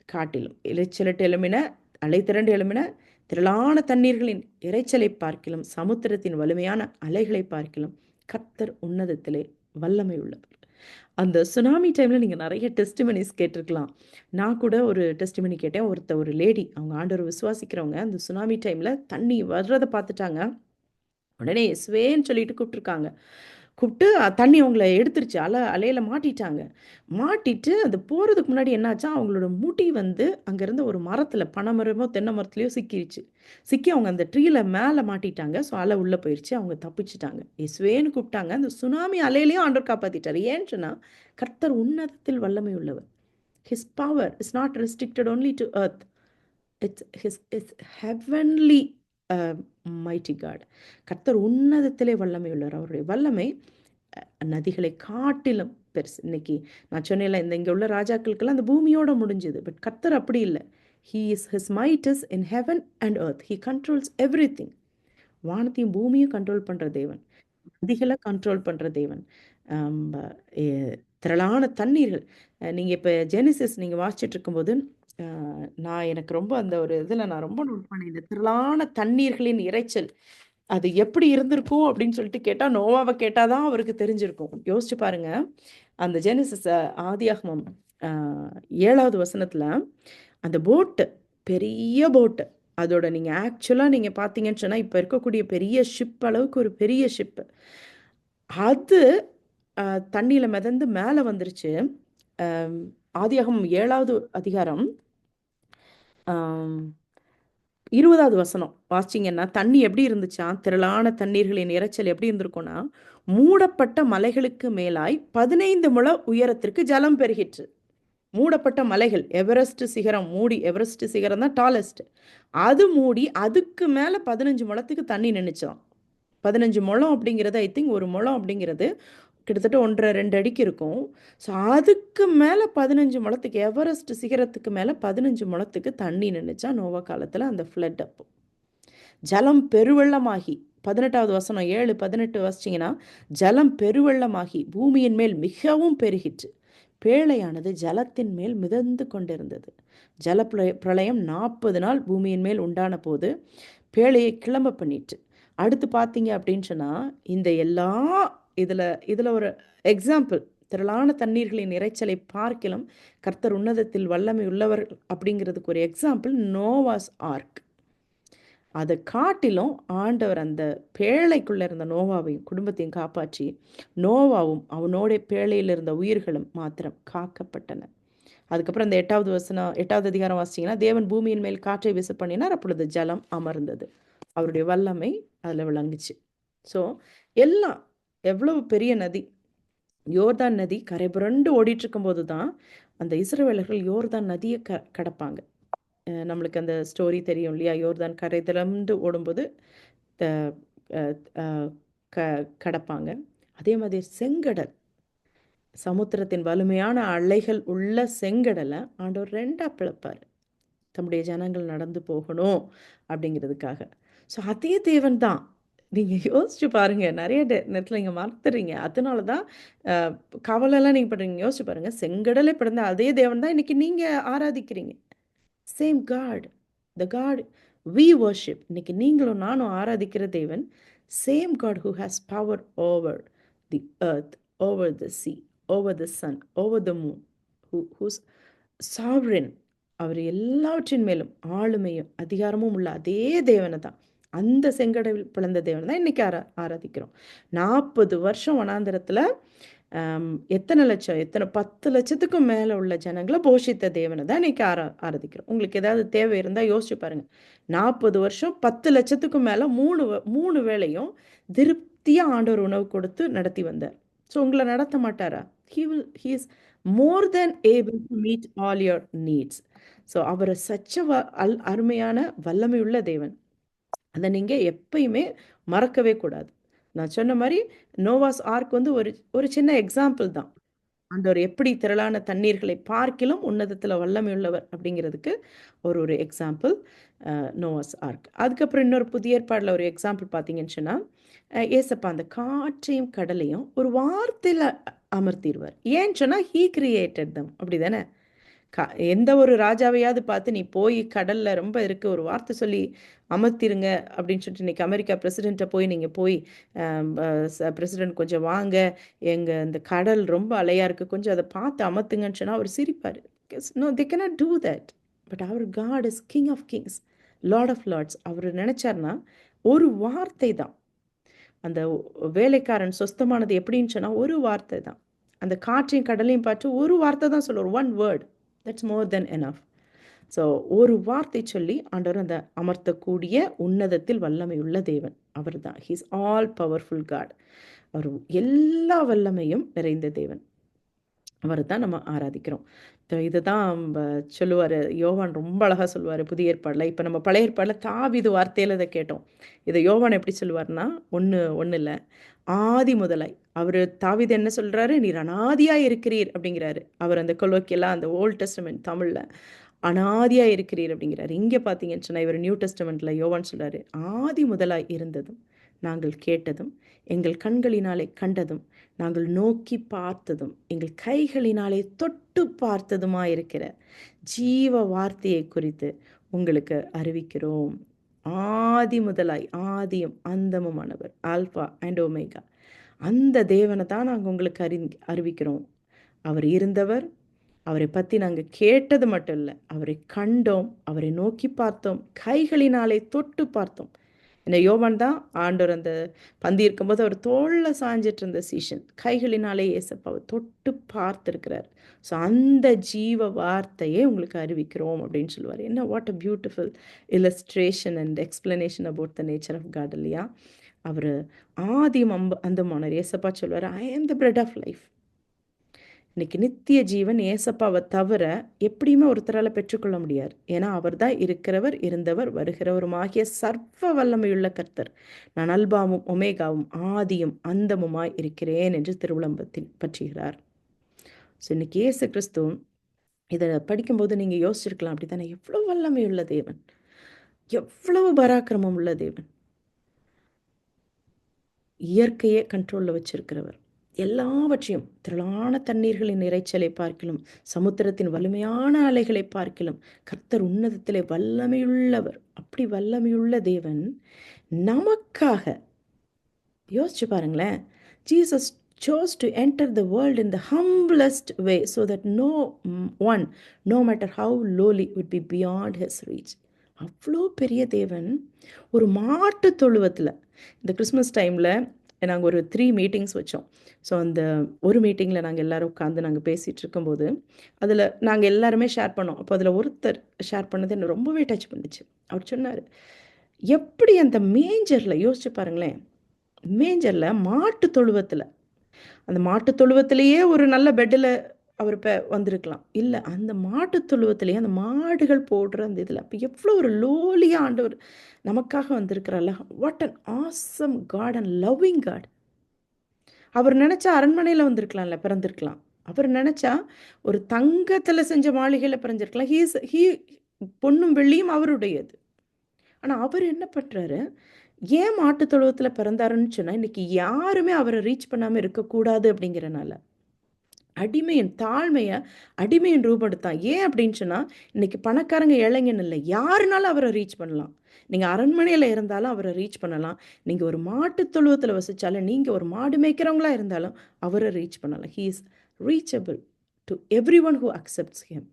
காட்டிலும் இரைச்சலிட்டு எழும்பின, அலை திரண்டு எழும்பின, திரளான தண்ணீர்களின் இரைச்சலை பார்க்கிலும் சமுத்திரத்தின் வலிமையான அலைகளை பார்க்கிலும் கர்த்தர் உன்னதத்திலே வல்லமை உள்ளவர். அந்த சுனாமி டைமில் நீங்கள் நிறைய டெஸ்டிமனிஸ் கேட்டிருக்கலாம். நான் கூட ஒரு டெஸ்டிமனி கேட்டேன். ஒரு லேடி, அவங்க ஆண்டவர் விசுவாசிக்கிறவங்க, அந்த சுனாமி டைமில் தண்ணி வர்றதை பார்த்துட்டாங்க. உடனே ஸ்வேன்னு சொல்லிட்டு கூப்பிட்டுருக்காங்க. கூப்பிட்டு தண்ணி அவங்கள எடுத்துருச்சு, அலையில் மாட்டிட்டாங்க. மாட்டிட்டு அது போகிறதுக்கு முன்னாடி என்னாச்சா, அவங்களோட முடி அங்கே இருந்த ஒரு மரத்தில், பனை மரமோ தென்னை மரத்துலையோ சிக்கிடுச்சு. சிக்கி அவங்க அந்த ட்ரீல மேலே மாட்டிட்டாங்க. ஸோ அலை உள்ளே போயிடுச்சு, அவங்க தப்பிச்சிட்டாங்க. இஸ்வேன்னு கூப்பிட்டாங்க. அந்த சுனாமி அலையிலையும் ஆண்டவர் காப்பாற்றிட்டார். ஏன்னு சொன்னால் கர்த்தர் உன்னதத்தில் வல்லமை உள்ளவர். His power is not restricted only to earth. It's heavenly mighty God. கர்த்தர் உன்னதத்திலே வல்லமை உள்ளவர். அவருடைய வல்லமை நதிகளை காட்டிலும் பெருசு. இன்னைக்கு நான் சொன்னேன்ல, இங்கே உள்ள ராஜாக்களுக்கெல்லாம் அந்த பூமியோட முடிஞ்சுது. பட் கர்த்தர் அப்படி இல்லை. His might is in heaven and earth. He controls everything. வானத்தையும் பூமியும் கண்ட்ரோல் பண்ணுற தேவன், நதிகளை கண்ட்ரோல் பண்ணுற தேவன். திரளான தண்ணீர்கள், நீங்கள் இப்போ ஜெனிசிஸ் நீங்கள் வாசிச்சுட்டு இருக்கும்போது எனக்கு ரொம்ப அந்த ஒரு இதில் நான் ரொம்ப நோட் பண்ணேன். இந்த திரளான தண்ணீர்களின் இரைச்சல் அது எப்படி இருந்திருக்கும் அப்படின்னு சொல்லிட்டு கேட்டால், நோவாவை கேட்டால் தான் அவருக்கு தெரிஞ்சிருக்கும். யோசிச்சு பாருங்க, அந்த ஜெனிசிஸ் ஆதியாகமம் 7வது வசனத்தில் அந்த போட்டு, பெரிய போட்டு, அதோட நீங்கள் ஆக்சுவலாக நீங்கள் பார்த்தீங்கன்னு சொன்னால் இப்போ இருக்கக்கூடிய பெரிய ஷிப் அளவுக்கு ஒரு பெரிய ஷிப்பு, அது தண்ணியில் மிதந்து மேலே வந்துருச்சு. ஆதியாகமம் 7வது அதிகாரம் 20வது வசனம் வாசிச்சிங்கன்னா, தண்ணி எப்படி இருந்துச்சா, திரளான தண்ணீர்களின் இரைச்சல் எப்படி இருந்திருக்கும்னா, மூடப்பட்ட மலைகளுக்கு மேலாய் 15 முழ உயரத்திற்கு ஜலம் பெருகிற்று. மூடப்பட்ட மலைகள், எவரெஸ்ட் சிகரம் மூடி, எவரெஸ்ட் சிகரம் தான் டாலஸ்ட், அது மூடி அதுக்கு மேலே 15 முழத்துக்கு தண்ணி நின்றுச்சான். 15 முழம் அப்படிங்கிறது ஐ திங்க் ஒரு முழம் அப்படிங்கிறது கிட்டத்தட்ட 1.5 2 அடிக்கு இருக்கும். ஸோ அதுக்கு மேலே 15 முழத்துக்கு எவரெஸ்ட் சிகரத்துக்கு மேலே 15 முழத்துக்கு தண்ணி நின்றுச்சா நோவா காலத்தில் அந்த ஃப்ளட் அப்போ. ஜலம் பெருவெள்ளமாகி 18வது வசனம் 7:18 வாசிச்சிங்கன்னா, ஜலம் பெருவெள்ளமாகி பூமியின் மேல் மிகவும் பெருகிற்று. பேழையானது ஜலத்தின் மேல் மிதந்து கொண்டிருந்தது. ஜல பிரளயம் 40 நாள் பூமியின் மேல் உண்டான போது பேழையை கிளம்ப பண்ணிட்டு. அடுத்து பார்த்தீங்க அப்படின்னு சொன்னால், இந்த எல்லா இதில் ஒரு எக்ஸாம்பிள், திரளான தண்ணீர்களின் இறைச்சலை பார்க்கிலும் கர்த்தர் உன்னதத்தில் வல்லமை உள்ளவர் அப்படிங்கிறதுக்கு ஒரு எக்ஸாம்பிள் நோவாஸ் ஆர்க். அதை காட்டிலும் ஆண்டவர் அந்த பேழைக்குள்ளே இருந்த நோவாவையும் குடும்பத்தையும் காப்பாற்றி, நோவாவும் அவனோட பேழையில் இருந்த உயிர்களும் மாத்திரம் காக்கப்பட்டன. அதுக்கப்புறம் அந்த 8வது அதிகாரம் வாசிச்சிங்கன்னா, தேவன் பூமியின் மேல் காற்றை வீச பண்ணினார், அப்பொழுது ஜலம் அமர்ந்தது. அவருடைய வல்லமை அதில் விளங்குச்சு. ஸோ எல்லாம் எவ்வளவு பெரிய நதி, யோர்தான் நதி கரை புரண்டு ஓடிட்டு இருக்கும்போது தான் அந்த இஸ்ரவேலர்கள் யோர்தான் நதியை கடப்பாங்க. நம்மளுக்கு அந்த ஸ்டோரி தெரியும் இல்லையா? யோர்தான் கரை திறந்து ஓடும்போது கடப்பாங்க. அதே மாதிரி செங்கடல், சமுத்திரத்தின் வலிமையான அலைகள் உள்ள செங்கடலை ஆண்டவர் 2ஆ பிளப்பார், தம்முடைய ஜனங்கள் நடந்து போகணும் அப்படிங்கிறதுக்காக. ஸோ அதே தேவன் தான். நீங்கள் யோசிச்சு பாருங்க, நிறைய நேரத்தில் நீங்கள் மறந்துடுறீங்க. அதனால தான் கவலைலாம் நீங்கள் பண்ணுறீங்க. யோசிச்சு பாருங்கள், செங்கடலை பிறந்த அதே தேவன் தான் இன்னைக்கு நீங்கள் ஆராதிக்கிறீங்க. Same God, the God we worship. இன்னைக்கு நீங்களும் நானும் ஆராதிக்கிற தேவன் same God who has power over the earth, over the sea, over the sun, over the moon, who's sovereign. அவர் எல்லாவற்றின் மேலும் ஆளுமையும் அதிகாரமும் உள்ள அதே தேவனை தான், அந்த செங்கடல் பிளந்த தேவனை தான் இன்னைக்கு ஆராதிக்கிறோம். 40 வருஷம் வனாந்திரத்தில் எத்தனை 10 லட்சத்துக்கும் மேலே உள்ள ஜனங்களை போஷித்த தேவனை தான் இன்னைக்கு ஆராதிக்கிறோம். உங்களுக்கு ஏதாவது தேவை இருந்தால் யோசிச்சு பாருங்க. 40 வருஷம் 10 லட்சத்துக்கும் மேலே 3 வேளையும் திருப்தியாக ஆண்டவர் உணவு கொடுத்து நடத்தி வந்தார். ஸோ உங்களை நடத்த மாட்டாரா? he is more than able to meet all your needs. So அவர் அருமையான வல்லமை உள்ள தேவன். அதை நீங்கள் எப்பயுமே மறக்கவே கூடாது. நான் சொன்ன மாதிரி நோவாஸ் ஆர்க் வந்து ஒரு சின்ன எக்ஸாம்பிள் தான். ஆண்டவர் எப்படி திரளான தண்ணீர்களை பார்க்கிலும் உன்னதத்தில் வல்லமை உள்ளவர் அப்படிங்கிறதுக்கு ஒரு எக்ஸாம்பிள் நோவாஸ் ஆர்க். அதுக்கப்புறம் இன்னொரு புதிய ஏற்பாடில் ஒரு எக்ஸாம்பிள் பார்த்தீங்கன்னு சொன்னால், ஏசப்பா அந்த காற்றையும் கடலையும் ஒரு வார்த்தையில் அமர்த்திடுவார். ஏன்னு சொன்னால் ஹீ கிரியேட்டட் தம், அப்படி தானே? எந்த ஒரு ராஜாவையாவது பார்த்து நீ போய் கடலில் ரொம்ப இருக்கு ஒரு வார்த்தை சொல்லி அமர்த்திருங்க அப்படின்னு சொல்லிட்டு, இன்னைக்கு அமெரிக்கா பிரசிடெண்ட்டை போய் நீங்கள் போய் பிரசிடெண்ட் கொஞ்சம் வாங்க, எங்கள் இந்த கடல் ரொம்ப அலையாக இருக்குது, கொஞ்சம் அதை பார்த்து அமர்த்துங்கன்னு சொன்னால் அவர் சிரிப்பார். No, they cannot do that. But அவர் God is king of kings, lord of lords. அவர் நினச்சார்னா ஒரு வார்த்தை தான். அந்த வேலைக்காரன் சொஸ்தமானது எப்படின்னு சொன்னால் ஒரு வார்த்தை தான். அந்த காற்றையும் கடலையும் பார்த்து ஒரு வார்த்தை தான் சொல்லுவார், one word, that's more then enough. So ஒரு வார்த்தை சொல்லி ஆண்டவர் அந்த அமர்த்தக்கூடிய உன்னதத்தில் வல்லமை உள்ள தேவன் அவர் தான். He's all powerful God. அவர் எல்லா வல்லமையும் நிறைந்த தேவன். அவர் தான் நம்ம ஆராதிக்கிறோம். இதுதான் சொல்லுவார் யோவான், ரொம்ப அழகாக சொல்லுவார் புதிய ஏற்பாடில். இப்போ நம்ம பழைய ஏற்பாடில் தாவீது வார்த்தையில் இதை கேட்டோம். இதை யோவான் எப்படி சொல்லுவார்னா, ஒன்றும் இல்லை, ஆதி முதலாய். அவர் தாவீது என்ன சொல்கிறாரு? நீர் அனாதியாக இருக்கிறீர் அப்படிங்கிறாரு. அவர் அந்த கொலோக்கியெல்லாம் அந்த ஓல்ட் டெஸ்டமெண்ட் தமிழில் அனாதியாக இருக்கிறீர் அப்படிங்கிறாரு. இங்கே பார்த்தீங்கன்னு சொன்னால் இவர் நியூ டெஸ்டமெண்ட்டில் யோவான் சொல்கிறாரு, ஆதி முதலாய் இருந்ததும் நாங்கள் கேட்டதும் எங்கள் கண்களினாலே கண்டதும் நாங்கள் நோக்கி பார்த்ததும் எங்கள் கைகளினாலே தொட்டு பார்த்ததுமாயிருக்கிற ஜீவ வார்த்தையை குறித்து உங்களுக்கு அறிவிக்கிறோம். ஆதி முதலாய் ஆதியும் அந்தமுமானவர், ஆல்பா அண்ட் ஒமேகா, அந்த தேவனை தான் நாங்கள் உங்களுக்கு அறிவிக்கிறோம். அவர் இருந்தவர், அவரை பற்றி நாங்கள் கேட்டது மட்டும் இல்லை, அவரை கண்டோம், அவரை நோக்கி பார்த்தோம், கைகளினாலே தொட்டு பார்த்தோம். இந்த யோவான் தான் ஆண்டவர் அந்த பந்தி இருக்கும்போது அவர் தோளில் சாஞ்சிட்டு இருந்த சீஷன், கைகளினாலே ஏசப்பாவை தொட்டு பார்த்துருக்கிறார். ஸோ அந்த ஜீவ வார்த்தையே உங்களுக்கு அறிவிக்கிறோம் அப்படின்னு சொல்லுவார். என்ன what a beautiful illustration and explanation about the nature of God இல்லையா? அவர் ஆதியும் அந்தமானார். ஏசப்பா சொல்லுவார், ஐ ஆம் த பிரெட் ஆஃப் லைஃப். இன்னைக்கு நித்திய ஜீவன் ஏசப்பாவை தவிர எப்படியுமே ஒருத்தரால் பெற்றுக்கொள்ள முடியாது. ஏன்னா அவர் தான் இருக்கிறவர், இருந்தவர், வருகிறவருமாகிய சர்வ வல்லமையுள்ள கர்த்தர். நான் அல்பாவும் ஒமேகாவும் ஆதியும் அந்தமுமாய் இருக்கிறேன் என்று திருவிழம்பத்தில் பற்றுகிறார். ஸோ இன்னைக்கு இயேசு கிறிஸ்து இதை படிக்கும்போது நீங்கள் யோசிச்சிருக்கலாம், அப்படி தானே, எவ்வளோ வல்லமையுள்ள தேவன், எவ்வளவு பராக்கிரமம் உள்ள தேவன், இயற்கையே கண்ட்ரோலில் வச்சிருக்கிறவர், எல்லாவற்றையும் திரளான தண்ணீர்களின் இரைச்சலை பார்க்கிலும் சமுத்திரத்தின் வலிமையான அலைகளை பார்க்கிலும் கர்த்தர் உன்னதத்திலே வல்லமையுள்ளவர். அப்படி வல்லமையுள்ள தேவன் நமக்காக யோசிச்சு பாருங்களேன். Jesus chose to enter the world in the humblest way so that no one, no matter how lowly, would be beyond his reach. அவ்வளோ பெரிய தேவன் ஒரு மாட்டு தொழுவத்தில், இந்த கிறிஸ்மஸ் டைமில் நாங்கள் ஒரு 3 மீட்டிங்ஸ் வச்சோம். ஸோ அந்த ஒரு மீட்டிங்கில் நாங்கள் எல்லோரும் உட்காந்து நாங்கள் பேசிகிட்டு இருக்கும்போது அதில் நாங்கள் எல்லாருமே ஷேர் பண்ணோம். அப்போ அதில் ஒருத்தர் ஷேர் பண்ணது என்னை ரொம்பவே டச் பண்ணிச்சு. அவர் சொன்னார், எப்படி அந்த மேஞ்சரில் யோசிச்சு பாருங்களேன், மேஞ்சரில் மாட்டு தொழுவத்தில், அந்த மாட்டு தொழுவத்திலேயே ஒரு நல்ல பெட்டில் அவர் இப்போ வந்திருக்கலாம். இல்லை, அந்த மாட்டு தொழுவத்திலேயே அந்த மாடுகள் போடுற அந்த இதில் அப்போ எவ்வளோ ஒரு லோலியாக ஆண்டவர் நமக்காக வந்திருக்கிறார்ல. What an awesome God and loving God. அவர் நினச்சா அரண்மனையில் வந்திருக்கலாம்ல, பிறந்திருக்கலாம். அவர் நினச்சா ஒரு தங்கத்தில் செஞ்ச மாளிகையில் பிறந்திருக்கலாம். ஹீ பொன்னும் வெள்ளியும் அவருடையது. ஆனால் அவர் என்ன பண்ணுறாரு, ஏன் மாட்டு தொழுவத்தில் பிறந்தாருன்னு சொன்னால் இன்றைக்கி யாருமே அவரை ரீச் பண்ணாமல் இருக்கக்கூடாது அப்படிங்கிறனால அடிமையின் தாழ்மையை அடிமையின் ரூபடுத்தான். ஏன் அப்படின்னு சொன்னால் இன்றைக்கி பணக்காரங்க ஏழைங்கன்னு இல்லை, யாருனாலும் அவரை ரீச் பண்ணலாம். நீங்கள் அரண்மனையில் இருந்தாலும் அவரை ரீச் பண்ணலாம். நீங்கள் ஒரு மாட்டு தொழுவத்தில் வசித்தாலும், நீங்கள் ஒரு மாடு மேய்க்கிறவங்களா இருந்தாலும் அவரை ரீச் பண்ணலாம். He is reachable to every one who accepts him.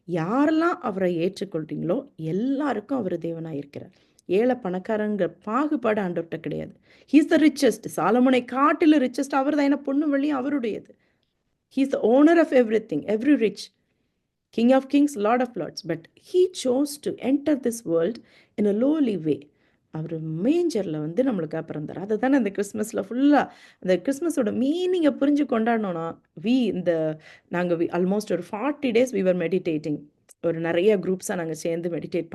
யாரெல்லாம் அவரை ஏற்றுக்கொள்கிறீங்களோ எல்லாருக்கும் அவர் தேவனாக இருக்கிறார். ஏழை பணக்காரங்க பாகுபாடு ஆண்டவர்கிட்ட கிடையாது. He is the richest. சாலமோனை காட்டிலும் ரிச்சஸ்ட் அவர் தான். ஏன்னா பொண்ணு வெள்ளியும் அவருடையது. He is the owner of everything, every rich, King of kings, Lord of lords. But he chose to enter this world in a lowly way. அவர் மேஞ்சரில் வந்து நம்மளுக்காக பிறந்தார். அதை தானே அந்த கிறிஸ்மஸில் ஃபுல்லாக அந்த கிறிஸ்மஸோட மீனிங்கை புரிஞ்சு கொண்டாடணும்னா நாங்கள் ஆல்மோஸ்ட் ஒரு 40 days we were meditating. ஒரு நிறைய குரூப்ஸாக நாங்கள் சேர்ந்து மெடிடேட்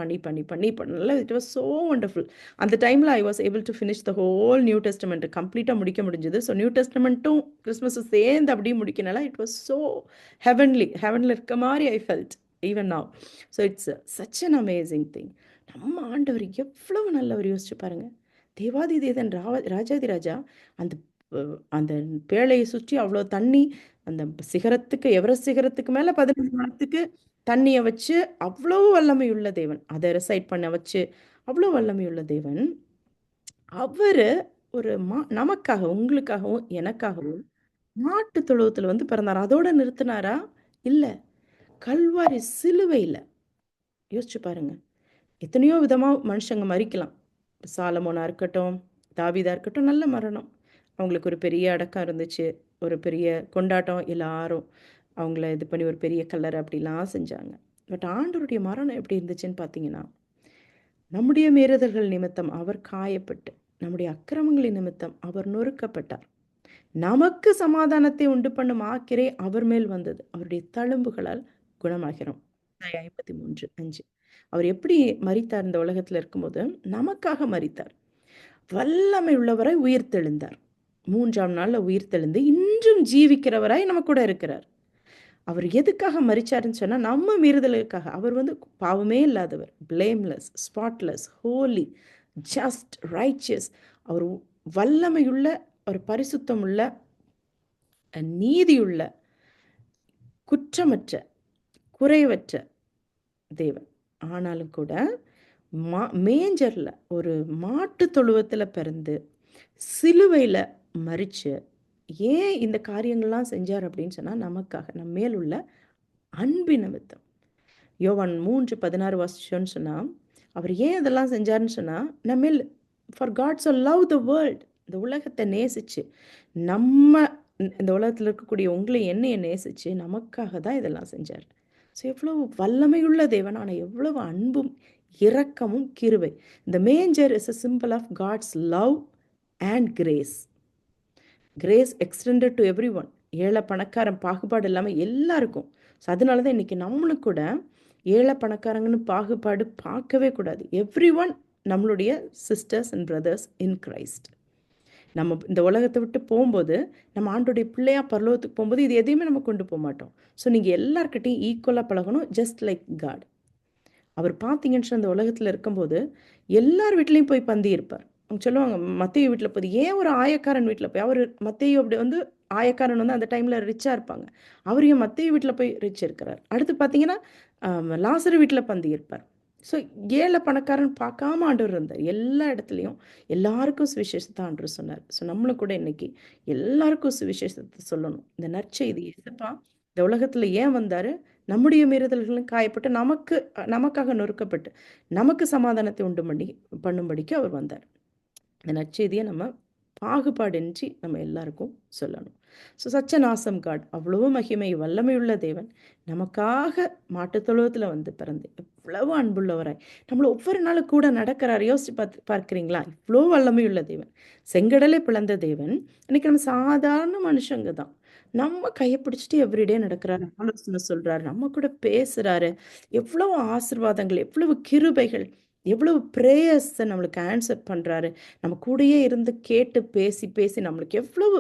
பண்ணல. It was so wonderful. அந்த டைமில் I was able to finish the whole new testament கம்ப்ளீட்டாக முடிக்க முடிஞ்சது. ஸோ நியூ டெஸ்டமெண்ட்டும் கிறிஸ்மஸும் சேர்ந்து அப்படியே முடிக்கனால இட் வாஸ் ஸோ ஹெவனில் இருக்க மாதிரி I felt even now. So it's such an amazing thing. நம்ம ஆண்டவர் எவ்வளவு நல்லவர் யோசிச்சு பாருங்கள். தேவாதி தேவன் ராஜாதி ராஜா அந்த அந்த பேழையை சுற்றி அவ்வளோ தண்ணி, அந்த சிகரத்துக்கு எவரெஸ்ட் சிகரத்துக்கு மேலே 15 மணத்துக்கு தண்ணியை வச்சு அவ்வளோ வல்லமையுள்ள தேவன், அதை ரெசைட் பண்ண வச்சு அவ்வளோ வல்லமையுள்ள தேவன், அவர் ஒரு நமக்காக, உங்களுக்காகவும் எனக்காகவும் மாட்டு தொழுவத்தில் வந்து பிறந்தார். அதோட நிறுத்தினாரா? இல்லை, கல்வாரி சிலுவையில். யோசிச்சு பாருங்க, எத்தனையோ விதமாக மனுஷங்க மறிக்கலாம். சாலமோனா இருக்கட்டும், தாவீதா இருக்கட்டும், நல்ல மரணம். அவங்களுக்கு ஒரு பெரிய அடக்கம் இருந்துச்சு, ஒரு பெரிய கொண்டாட்டம், எல்லாரும் அவங்கள இது பண்ணி ஒரு பெரிய கல்லறை அப்படிலாம் செஞ்சாங்க. பட் ஆண்டவருடைய மரணம் எப்படி இருந்துச்சுன்னு பார்த்தீங்கன்னா, நம்முடைய மீறுதல்கள் நிமித்தம் அவர் காயப்பட்டு, நம்முடைய அக்கிரமங்களின் நிமித்தம் அவர் நொறுக்கப்பட்டார். நமக்கு சமாதானத்தை உண்டு பண்ணும் ஆக்கிரே அவர் மேல் வந்தது, அவருடைய தழும்புகளால் குணமாகிறோம். 53:5. அவர் எப்படி மரித்தார்? இந்த உலகத்தில் இருக்கும்போது நமக்காக மரித்தார். வல்லமை உள்ளவராய் உயிர்த்தெழுந்தார். 3ஆம் நாளில் உயிர்த்தெழுந்து இன்றும் ஜீவிக்கிறவராய் நம்ம கூட இருக்கிறார். அவர் எதுக்காக மரிச்சாருன்னு சொன்னால் நம்ம மீறுதலுக்காக. அவர் வந்து பாவமே இல்லாதவர், blameless, spotless, holy, just, righteous. அவர் வல்லமையுள்ள, ஒரு பரிசுத்தமுள்ள, நீதியுள்ள, குற்றமற்ற, குறைவற்ற தேவன். ஆனாலும் கூட மேஞ்சரில் ஒரு மாட்டு தொழுவத்தில் பிறந்து சிலுவையில் மரித்து ஏன் இந்த காரியங்கள்லாம் செஞ்சார் அப்படின்னு சொன்னால் நமக்காக, நம்ம மேல் உள்ள அன்பின் நிமித்தம். யோவான் 3:16 வாசிச்சோன்னு சொன்னால் அவர் ஏன் இதெல்லாம் செஞ்சார்னு சொன்னால் நம்மேல், for God so love the world, இந்த உலகத்தை நேசிச்சு, நம்ம இந்த உலகத்தில் இருக்கக்கூடிய உங்களை என்னையை நேசித்து நமக்காக தான் இதெல்லாம் செஞ்சார். ஸோ எவ்வளவு வல்லமையுள்ள தேவன், ஆனால் எவ்வளவு அன்பும் இரக்கமும் கிருபை. இந்த மேஞ்சர் is a symbol of God's love and grace. Grace extended to everyone. ஏழை பணக்காரன் பாகுபாடு இல்லாமல் எல்லாருக்கும். ஸோ அதனால தான் இன்னைக்கு நம்மளும் கூட ஏழை பணக்காரங்கன்னு பாகுபாடு பார்க்கவே கூடாது. எவ்ரி ஒன் நம்மளுடைய sisters and brothers in Christ. நம்ம இந்த உலகத்தை விட்டு போகும்போது, நம்ம ஆண்டோடைய பிள்ளையா பரலோகத்துக்கு போகும்போது இது எதையுமே நம்ம கொண்டு போக மாட்டோம். ஸோ நீங்கள் எல்லார்கிட்டையும் ஈக்குவலாக பழகணும், ஜஸ்ட் லைக் காட். அவர் பார்த்தீங்கன்னு சொன்னா, அந்த உலகத்தில் இருக்கும்போது எல்லார் வீட்லேயும் போய் பந்தி இருப்பார். அவங்க சொல்லுவாங்க, மத்தேயு வீட்டில் போய் ஏன் ஒரு ஆயக்காரன் வீட்டில் போய் அவர் மத்தேயு அப்படி வந்து ஆயக்காரன் வந்து அந்த டைமில் ரிச்சாக இருப்பாங்க. அவர் ஏன் மத்தேயு வீட்டில் போய் ரிச் இருக்கிறார். அடுத்து பார்த்தீங்கன்னா லாசரு வீட்டில் பந்தி இருப்பார். ஸோ ஏழை பணக்காரன் பார்க்காம ஆண்டவர் இருந்தார். எல்லா இடத்துலையும் எல்லாருக்கும் சுவிசேஷத்தை ஆண்டவர் சொன்னார். ஸோ நம்மளும் கூட இன்னைக்கு எல்லாருக்கும் சுவிசேஷத்தை சொல்லணும். இந்த நற்செய்தி எசப்பா இந்த உலகத்தில் ஏன் வந்தார்? நம்முடைய மீறுதல்களும் காயப்பட்டு நமக்காக நொறுக்கப்பட்டு நமக்கு சமாதானத்தை உண்டு பண்ணும்படிக்கு அவர் வந்தார். இந்த நற்செய்தியை நம்ம பாகுபாடின்றி நம்ம எல்லாருக்கும் சொல்லணும். ஸோ சச்ச நாசம் காட், அவ்வளவு மகிமை வல்லமையுள்ள தேவன் நமக்காக மாட்டுத்தொழுவத்தில் வந்து பிறந்து எவ்வளவு அன்புள்ளவராய் நம்மளை ஒவ்வொரு நாளும் கூட நடக்கிறார். யோசிச்சு பார்க்குறீங்களா? இவ்வளோ வல்லமையுள்ள தேவன், செங்கடலை பிளந்த தேவன், இன்னைக்கு நம்ம சாதாரண மனுஷங்க தான். நம்ம கையை பிடிச்சிட்டு எவ்ரிடே நடக்கிறாரு, ஆலோசனை சொல்றாரு, நம்ம கூட பேசுறாரு. எவ்வளவு ஆசீர்வாதங்கள், எவ்வளவு கிருபைகள், எவ்வளவு ப்ரேயர்ஸை நம்மளுக்கு ஆன்சர் பண்றாரு. நம்ம கூடயே இருந்து கேட்டு பேசி பேசி நம்மளுக்கு எவ்வளவு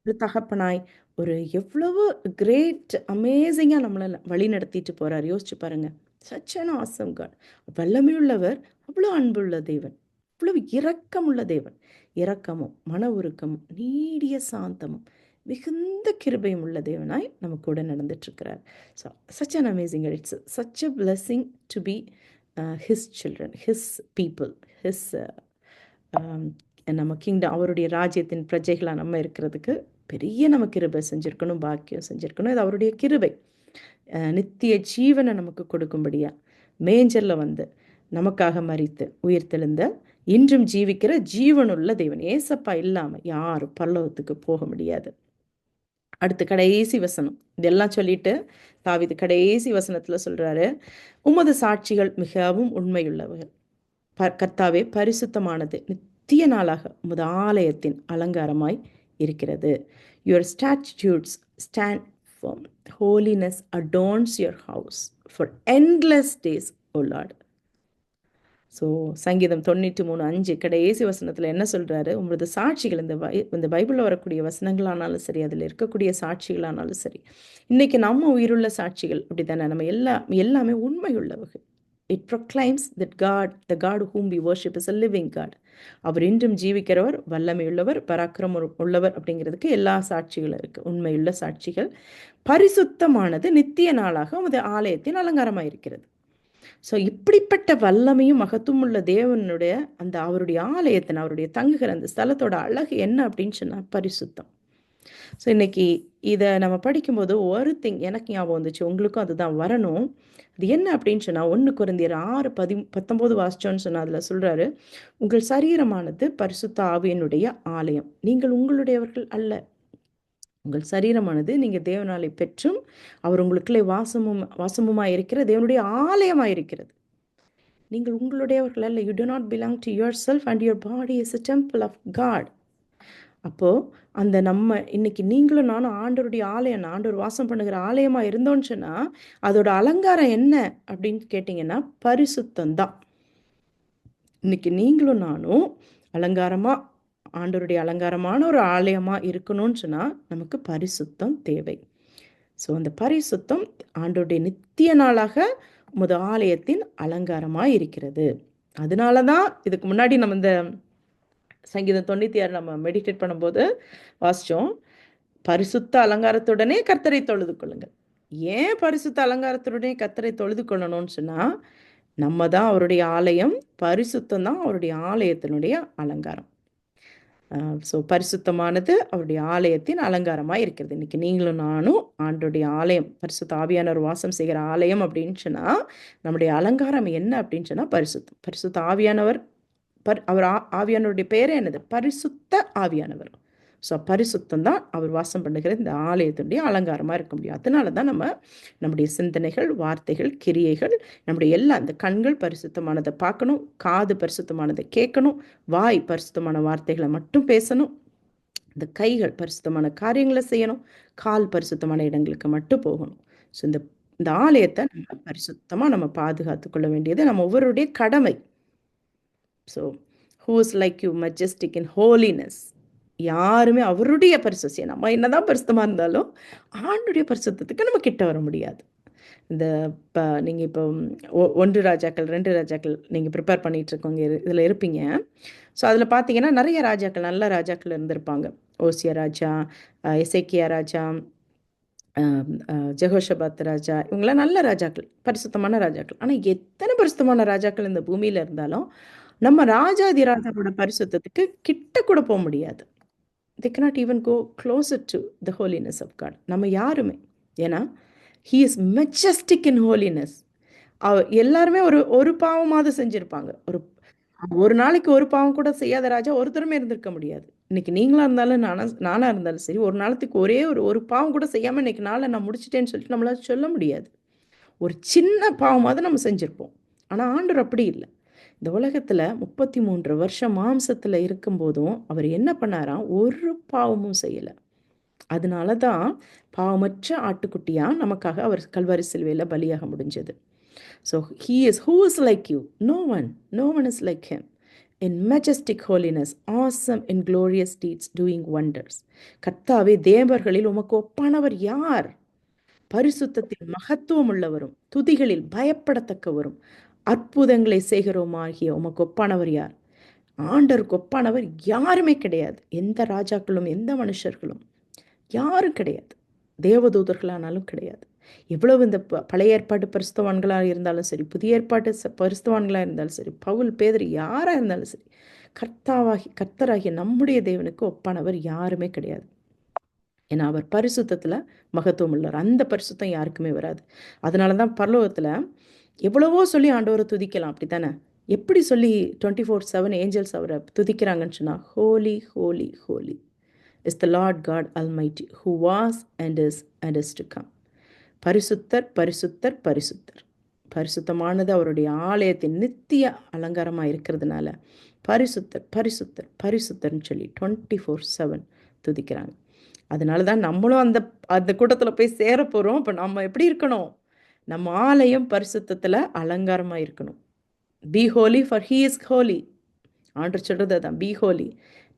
ஒரு தகப்பனாய் ஒரு எவ்வளவு கிரேட் அமேசிங்காக நம்மளை வழி நடத்திட்டு போறாரு. யோசிச்சு பாருங்க. Such an awesome God. வல்லமையுள்ளவர், அவ்வளோ அன்புள்ள தேவன், அவ்வளவு இரக்கமுள்ள தேவன். இரக்கமும் மன உருக்கமும் நீடிய சாந்தமும் மிகுந்த கிருபையும் உள்ள தேவனாய் நம்ம கூட நடந்துட்டு இருக்கிறார். So such an amazing, it's such a blessing to be his children, his people, his நம்ம கிங்டம், அவருடைய ராஜ்யத்தின் பிரஜைகளாக நம்ம இருக்கிறதுக்கு பெரிய நம்ம கிருபை செஞ்சுருக்கணும், பாக்கியம் செஞ்சுருக்கணும். இது அவருடைய கிருபை. நித்திய ஜீவனை நமக்கு கொடுக்கும்படியா மேஞ்சரில் வந்து நமக்காக மரித்து உயிர் தெழுந்த இன்றும் ஜீவிக்கிற ஜீவனுள்ள தேவன். ஏசப்பா இல்லாமல் யாரும் பரலோகத்துக்கு போக முடியாது. அடுத்து கடைசி வசனம், இதெல்லாம் சொல்லிட்டு தாவீது கடைசி வசனத்தில் சொல்றாரு, உமது சாட்சிகள் மிகவும் உண்மையுள்ளவர்கள். கர்த்தாவே, பரிசுத்தமானது நித்திய நாளாக உமது ஆலயத்தின் அலங்காரமாய் இருக்கிறது. Your statutes stand firm. Holiness adorns your house for endless days, O Lord. So சங்கீதம் 93:5 கடைசி வசனத்தில் என்ன சொல்கிறாரு? உங்களது சாட்சிகள், இந்த பைபிளில் வரக்கூடிய வசனங்களானாலும் சரி, அதில் இருக்கக்கூடிய சாட்சிகளானாலும் சரி, இன்றைக்கி நம்ம உயிருள்ள சாட்சிகள் அப்படி தானே, நம்ம எல்லாமே உண்மையுள்ளவர்கள். It proclaims that the God whom we worship is a living God. அவர் இன்றும் ஜீவிக்கிறவர், வல்லமையுள்ளவர், பராக்கிரமம் உள்ளவர் அப்படிங்கிறதுக்கு எல்லா சாட்சிகளும் இருக்குது, உண்மையுள்ள சாட்சிகள். பரிசுத்தமானது நித்திய நாளாக உமது ஆலயத்தின் அலங்காரமாக இருக்கிறது. ஸோ இப்படிப்பட்ட வல்லமையும் மகத்துவம் உள்ள தேவனுடைய அந்த அவருடைய ஆலயத்தின், அவருடைய தங்குகிற அந்த ஸ்தலத்தோட அழகு என்ன அப்படின்னு சொன்னால் பரிசுத்தம். ஸோ இன்னைக்கு இதை நம்ம படிக்கும்போது ஒரு எனக்கு ஞாபகம் வந்துச்சு, உங்களுக்கும் அதுதான் வரணும். அது என்ன அப்படின்னு சொன்னால் 1 கொரிந்தியர் 6:19 வாசிச்சோன்னு சொன்னால் அதில் சொல்கிறாரு, உங்கள் சரீரமானது பரிசுத்த ஆவியினுடைய ஆலயம், நீங்கள் உங்களுடையவர்கள் அல்ல. உங்கள் சரீரமானது நீங்கள் தேவனாலே பெற்றும் அவர் உங்களுக்குள்ளே வாசமுமாய் இருக்கிற தேவனுடைய ஆலயமாக இருக்கிறது. நீங்கள் உங்களுடையவர்கள் அல்ல. You do not belong to your self and your body is a temple of God. அப்போது அந்த நம்ம இன்னைக்கு நீங்களும் நானும் ஆண்டவருடைய ஆலயம், ஆண்டவர் வாசம் பண்ணுகிற ஆலயமாக இருந்தோன்னு சொன்னால் அதோட அலங்காரம் என்ன அப்படின்னு கேட்டிங்கன்னா பரிசுத்தம்தான். இன்னைக்கு நீங்களும் நானும் அலங்காரமாக, ஆண்டவருடைய அலங்காரமான ஒரு ஆலயமாக இருக்கணும்னு சொன்னால் நமக்கு பரிசுத்தம் தேவை. ஸோ அந்த பரிசுத்தம் ஆண்டவருடைய நித்திய நாளாக உமது ஆலயத்தின் அலங்காரமாக இருக்கிறது. அதனால தான் இதுக்கு முன்னாடி நம்ம இந்த சங்கீதம் 96 நம்ம மெடிடேட் பண்ணும்போது வாசித்தோம், பரிசுத்த அலங்காரத்துடனே கர்த்தரை தொழுது கொள்ளுங்கள். ஏன் பரிசுத்த அலங்காரத்துடனே கர்த்தரை தொழுது கொள்ளணும்னு சொன்னால் நம்ம தான் அவருடைய ஆலயம், பரிசுத்தம் தான் அவருடைய ஆலயத்தினுடைய அலங்காரம். ஸோ பரிசுத்தமானது அவருடைய ஆலயத்தின் அலங்காரமாக இருக்கிறது. இன்றைக்கி நீங்களும் நானும் ஆண்டோடைய ஆலயம், பரிசுத்த ஆவியானவர் வாசம் செய்கிற ஆலயம் அப்படின்னு சொன்னால் நம்முடைய அலங்காரம் என்ன அப்படின்னு சொன்னால் பரிசுத்தம். பரிசுத்த ஆவியானவர், அவர் ஆவியானவருடைய பேரே என்னது? பரிசுத்த ஆவியானவர். ஸோ பரிசுத்தம் தான் அவர் வாசம் பண்ணுகிற இந்த ஆலயத்தினுடைய அலங்காரமாக இருக்க முடியும். அதனால தான் நம்முடைய சிந்தனைகள், வார்த்தைகள், கிரியைகள், நம்முடைய இந்த கண்கள் பரிசுத்தமானதை பார்க்கணும், காது பரிசுத்தமானதை கேட்கணும், வாய் பரிசுத்தமான வார்த்தைகளை மட்டும் பேசணும், இந்த கைகள் பரிசுத்தமான காரியங்களை செய்யணும். கால் பரிசுத்தமான இடங்களுக்கு மட்டும் போகணும். ஸோ இந்த இந்த ஆலயத்தை நம்ம பரிசுத்தமா நம்ம பாதுகாத்துக் கொள்ள வேண்டியது நம்ம ஒவ்வொருடைய கடமை. So who is like you Majestic in holiness. யாருமே அவருடைய பரிசுத்தம், நம்ம என்னதான் பரிசுத்தமா இருந்தாலும் ஆண்டுடைய பரிசுத்தத்துக்கு நம்ம கிட்ட வர முடியாது. இந்த இப்போ நீங்கள் இப்போ 1 ராஜாக்கள் 2 ராஜாக்கள் நீங்கள் ப்ரிப்பேர் பண்ணிட்டு இருக்கவங்க இதில் இருப்பீங்க. ஸோ அதில் பார்த்தீங்கன்னா நிறைய ராஜாக்கள், நல்ல ராஜாக்கள் இருந்திருப்பாங்க. ஓசியா ராஜா, எசேக்கியா ராஜா, ஜெகோஷபாத் ராஜா, இவங்களாம் நல்ல ராஜாக்கள், பரிசுத்தமான ராஜாக்கள். ஆனால் எத்தனை பரிசுத்தமான ராஜாக்கள் இந்த பூமியில் இருந்தாலும் நம்ம ராஜாதி ராஜாவோட பரிசுத்தத்துக்கு கிட்ட கூட போக முடியாது. they cannot even go closer to the holiness of God. நம்ம யாருமே, ஏன்னா he is majestic in holiness. எல்லாருமே ஒரு ஒரு பாவமாவது செஞ்சிருப்பாங்க. ஒரு நாளைக்கு ஒரு பாவம் கூட செய்யாத ராஜா ஒருத்தருமே இருந்திருக்க முடியாது. இன்னைக்கு நீங்களா இருந்தாலும் நானா இருந்தாலும் சரி, ஒரு நாளத்துக்கு ஒரு பாவம் கூட செய்யாம இன்னைக்கு நாளை நான் முடிச்சிட்டேன்னு சொல்லிட்டு நம்மளால சொல்ல முடியாது. ஒரு சின்ன பாவமாவது நம்ம செஞ்சிருப்போம். ஆனா ஆண்டவர் அப்படி இல்லை. இந்த உலகத்துல 33 வருஷம் மாம்சத்துல இருக்கும்போதும் அவர் என்ன பண்ணாராம்? ஒரு பாவமும் செய்யல. அதனாலதான் பாவமற்ற ஆட்டுக்குட்டியா நமக்காக அவர் கல்வாரி சிலுவையில பலியாக முடிஞ்சது. So who is like you? No one is like him. In majestic holiness, awesome in glorious deeds, doing wonders. கர்த்தாவே, தேவர்களில் உமக்கு ஒப்பானவர் யார்? பரிசுத்தத்தில் மகத்துவம் உள்ளவரும் துதிகளில் பயப்படத்தக்கவரும் அற்புதங்களை செய்கிறோமாகிய உமக்கு ஒப்பானவர் யார்? ஆண்டருக்கு ஒப்பானவர் யாருமே கிடையாது. எந்த ராஜாக்களும் எந்த மனுஷர்களும் யாரும் கிடையாது. தேவதூதர்களானாலும் கிடையாது. எவ்வளவு இந்த பழைய ஏற்பாட்டு பரிசுத்தவான்களாக இருந்தாலும் சரி, புதிய ஏற்பாட்டு பரிசுத்தவான்களாக இருந்தாலும் சரி, பவுல், பேதுரு யாராக இருந்தாலும் சரி, கர்த்தராகிய நம்முடைய தேவனுக்கு ஒப்பானவர் யாருமே கிடையாது. ஏன்னா அவர் பரிசுத்தத்துல மகத்துவம் உள்ளவர். அந்த பரிசுத்தம் யாருக்குமே வராது. அதனாலதான் பரலோகத்துல எவ்வளவோ சொல்லி ஆண்டவரை துதிக்கலாம், அப்படித்தானே? எப்படி சொல்லி 24/7 ஏஞ்சல்ஸ் அவரை துதிக்கிறாங்கன்னு சொன்னா, holy holy holy is the Lord God almighty who was and is to come. பரிசுத்தர் பரிசுத்தர் பரிசுத்தர். பரிசுத்தமானது அவருடைய ஆலயத்தின் நித்திய அலங்காரமா இருக்கிறதுனால பரிசுத்தர் பரிசுத்தர் பரிசுத்தர்னு சொல்லி 24/7 துதிக்கிறாங்க. அதனால தான் நம்மளும் அந்த கூட்டத்தில் போய் சேர போகிறோம். இப்போ நம்ம எப்படி இருக்கணும்? நம்ம ஆலயம் பரிசுத்தத்தில் அலங்காரமாக இருக்கணும். Be holy for he is holy. ஆண்டவர் சொல்கிறது அதான், பி ஹோலி,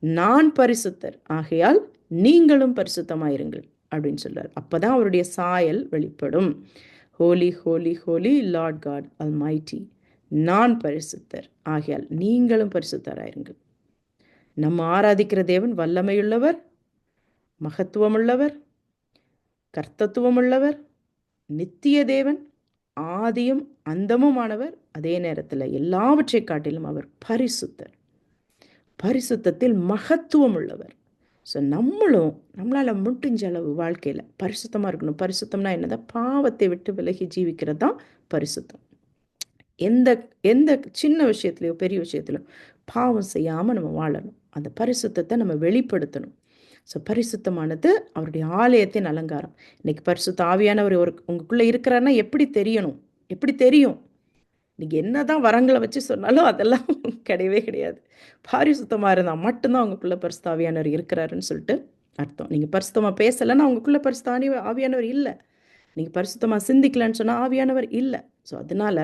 நான் பரிசுத்தர் ஆகையால் நீங்களும் பரிசுத்தமாயிருங்கள் அப்படின்னு சொல்றார். அப்போதான் அவருடைய சாயல் வெளிப்படும். Holy holy holy Lord God Almighty, நான் பரிசுத்தர் ஆகையால் நீங்களும் பரிசுத்தராயிருங்கள். நம்ம ஆராதிக்கிற தேவன் வல்லமையுள்ளவர், மகத்துவமுள்ளவர், கர்த்தத்துவமுள்ளவர், நித்திய தேவன், ஆதியும் அந்தமுமானவர். அதே நேரத்தில் எல்லாவற்றை காட்டிலும் அவர் பரிசுத்தர், பரிசுத்தத்தில் மகத்துவம் உள்ளவர். ஸோ நம்மளால் முடிஞ்ச அளவு வாழ்க்கையில் பரிசுத்தமாக இருக்கணும். பரிசுத்தம்னா என்னதான்? பாவத்தை விட்டு விலகி ஜீவிக்கிறது தான் பரிசுத்தம். எந்த எந்த சின்ன விஷயத்துலையோ பெரிய விஷயத்துலையோ பாவம் செய்யாமல் நம்ம வாழணும். அந்த பரிசுத்தத்தை நம்ம வெளிப்படுத்தணும். ஸோ பரிசுத்தமானது அவருடைய ஆலயத்தின் அலங்காரம். இன்னைக்கு பரிசுத்த ஆவியானவர் உங்களுக்குள்ளே இருக்கிறாருன்னா எப்படி தெரியணும்? எப்படி தெரியும்? நீங்கள் என்னதான் வரங்களை வச்சு சொன்னாலும் அதெல்லாம் கிடையவே கிடையாது. பரிசுத்தமாக இருந்தால் மட்டும்தான் அவங்களுக்குள்ள பரிசுத்த ஆவியானவர் இருக்கிறாருன்னு சொல்லிட்டு அர்த்தம். நீங்கள் பரிசுத்தமாக பேசலைன்னா அவங்களுக்குள்ள பரிசுத்த ஆவியானவர் இல்லை. நீங்கள் பரிசுத்தமாக சிந்திக்கலன்னு சொன்னால் ஆவியானவர் இல்லை. ஸோ அதனால